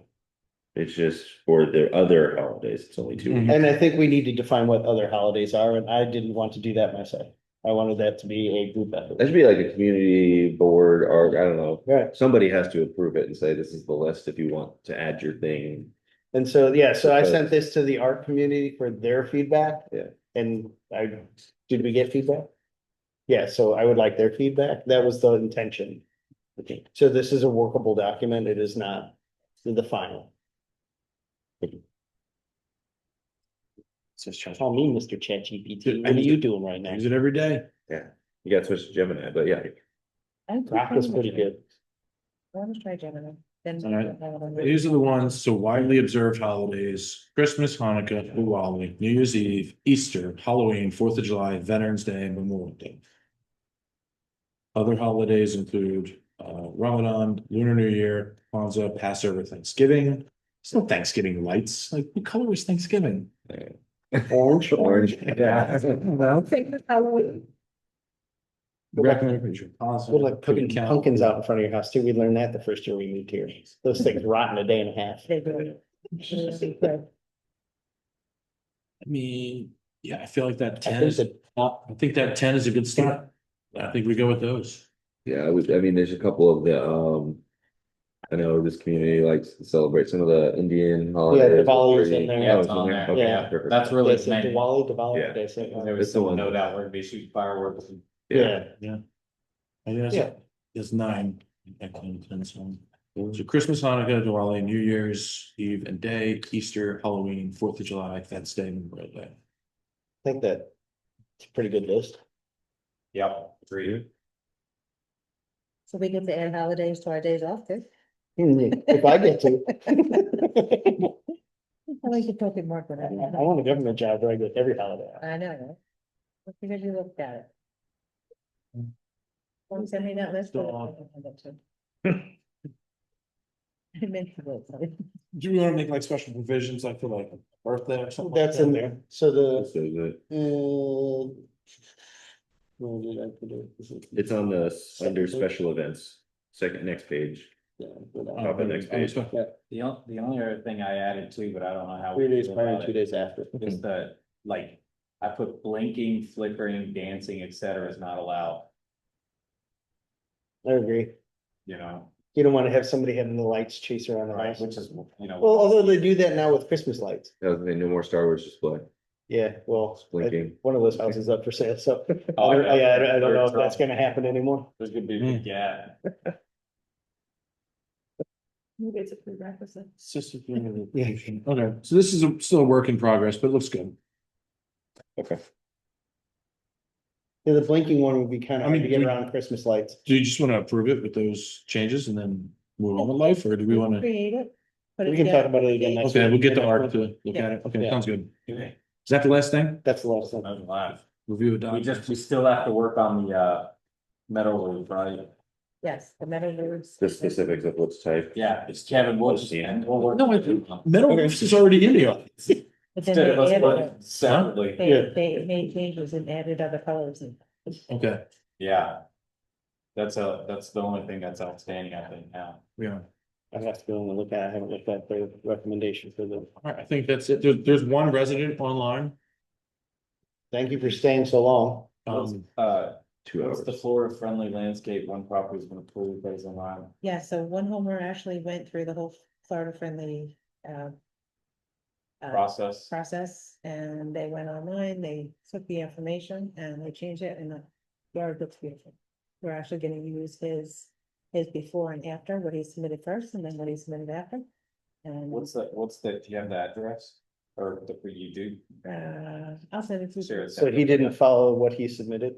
It's just for the other holidays, it's only 2 weeks. And I think we need to define what other holidays are, and I didn't want to do that myself. I wanted that to be a group effort. That should be like a community board, or I don't know, Right. somebody has to approve it and say, this is the list if you want to add your thing. And so, yeah, so I sent this to the art community for their feedback. Yeah. And did we get feedback? Yeah, so I would like their feedback. That was the intention. Okay, so this is a workable document. It is not the final. Call me Mr. ChatGPT. What are you doing right now? Use it every day. Yeah, you got to switch to Gemini, but yeah. Rock was pretty good. Let me try Gemini. Then. All right. These are the ones, so widely observed holidays: Christmas, Hanukkah, Diwali, New Year's Eve, Easter, Halloween, 4th of July, Veterans Day, and Memorial Day. Other holidays include Ramadan, Lunar New Year, Kwanzaa, Passover, Thanksgiving, It's no Thanksgiving lights. Like, what color is Thanksgiving? Orange. Yeah. Recommendation. We're like putting pumpkins out in front of your house too. We learned that the first year we moved here. Those things rot in a day and a half. They do. I mean, yeah, I feel like that I 10 think is, that, I think that 10 is a good start. I think we go with those. Yeah, I mean, there's a couple of the, I know this community likes to celebrate some of the Indian holidays. Diwali's in there. Yeah, Oh, it's on there. Okay, Yeah. perfect. That's really they the say main. Diwali, Yeah. they say. There It's was the some one. note out where it'd be shooting fireworks. Yeah. I guess Yeah. it's 9. So Christmas, Hanukkah, Diwali, New Year's Eve and Day, Easter, Halloween, 4th of July, Fence Day, Memorial Day. I think that it's a pretty good list. Yep, agreed. So we get to add holidays to our days off too. If I get to. I like to talk it more than I that. want a government job where I get every holiday. I know, right? What because you looked at it. Don't send me that list. but I'll have it too. I meant to look, sorry. Do we want to make like special provisions, like for like a birthday or something? That's in there. So This the, is it. where did I put it? Is it- It's on the, under special events, next page. Yeah, put that. Top of next page. The only other thing I added too, but I don't know how. 3 days we feel prior, about and 2 it, days after. Is the, like, I put blinking, flickering, dancing, etc. is not allowed, I agree. you know, You don't want to have somebody having the lights chase around the right, house. which is, you know. Well, although they do that now with Christmas lights. No more Star Wars display. Yeah, well, Blinking. one of those houses up for sale, so. Oh, I know. I don't know if that's gonna happen anymore. There's gonna be, a big gap. Maybe it's a prerequisite. Okay, so this is still a work in progress, but it looks good. Okay. Yeah, the blinking one would be kind of I mean, hard to get we- around Christmas lights. Do you just want to approve it with those changes and then move on with life, or do we want to? Create it. put We it can talk together. about it again next week. Okay, we'll get the art to look at it. Okay, Yeah. sounds good. Okay. Is that the last thing? That's the last one. That was live. Review it, We still have to work on the, metal roof, right? Yes, the metal roofs. The specifics of what's type. Yeah, it's Kevin Woods, and we'll work. No, I think metal roofs is already in the office. But then Instead of us they putting added, it separately, they made changes and added other colors and. Okay, yeah. That's the only thing that's outstanding, I think, now. yeah. I have to go and look at it. I haven't looked at the recommendation for the, All right, I think that's it. There's one resident online. thank you for staying so long. Uh, 2 what's hours. the Florida friendly landscape, one property's been approved based on mine. Yeah, so one homeowner actually went through the whole Florida friendly, process, and they went online, they took the information and they changed it, and the yard looks beautiful. We're actually gonna use his before and after, what he submitted first and then what he submitted after. And, What's the, do you have the address? Or you do? I'll send it to Sure, you. So he didn't follow what he submitted?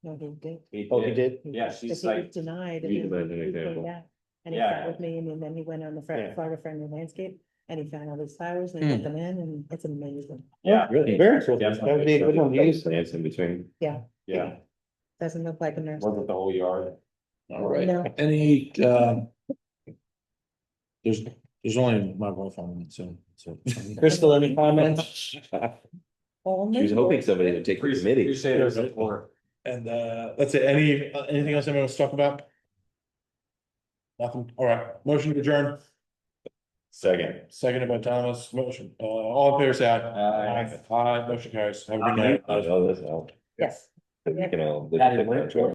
No, he did. Oh, he did? Yeah, Because she's he was like, denied. You and did an he came example. back, And he Yeah. sat with me, and then he went on the Yeah. Florida friendly landscape, and he found all these flowers and he put them in, and it's amazing. yeah. Really? Very cool. Definitely. That would be a good one to use. Plants in between. Yeah, Doesn't look like a nursery. wasn't the whole yard. All right, No. any, there's only my wife on it, so. Crystal, any comments? Only She was hoping somebody would take the committee. Appreciate it, support. And, that's it. Anything else anyone wants to talk about? Nothing. All right, motion to adjourn. Seconded by Thomas. Motion, all in favor, say aye. Aye, motion carries. Have a good night. Oh, this out. Yes. You know, That is the-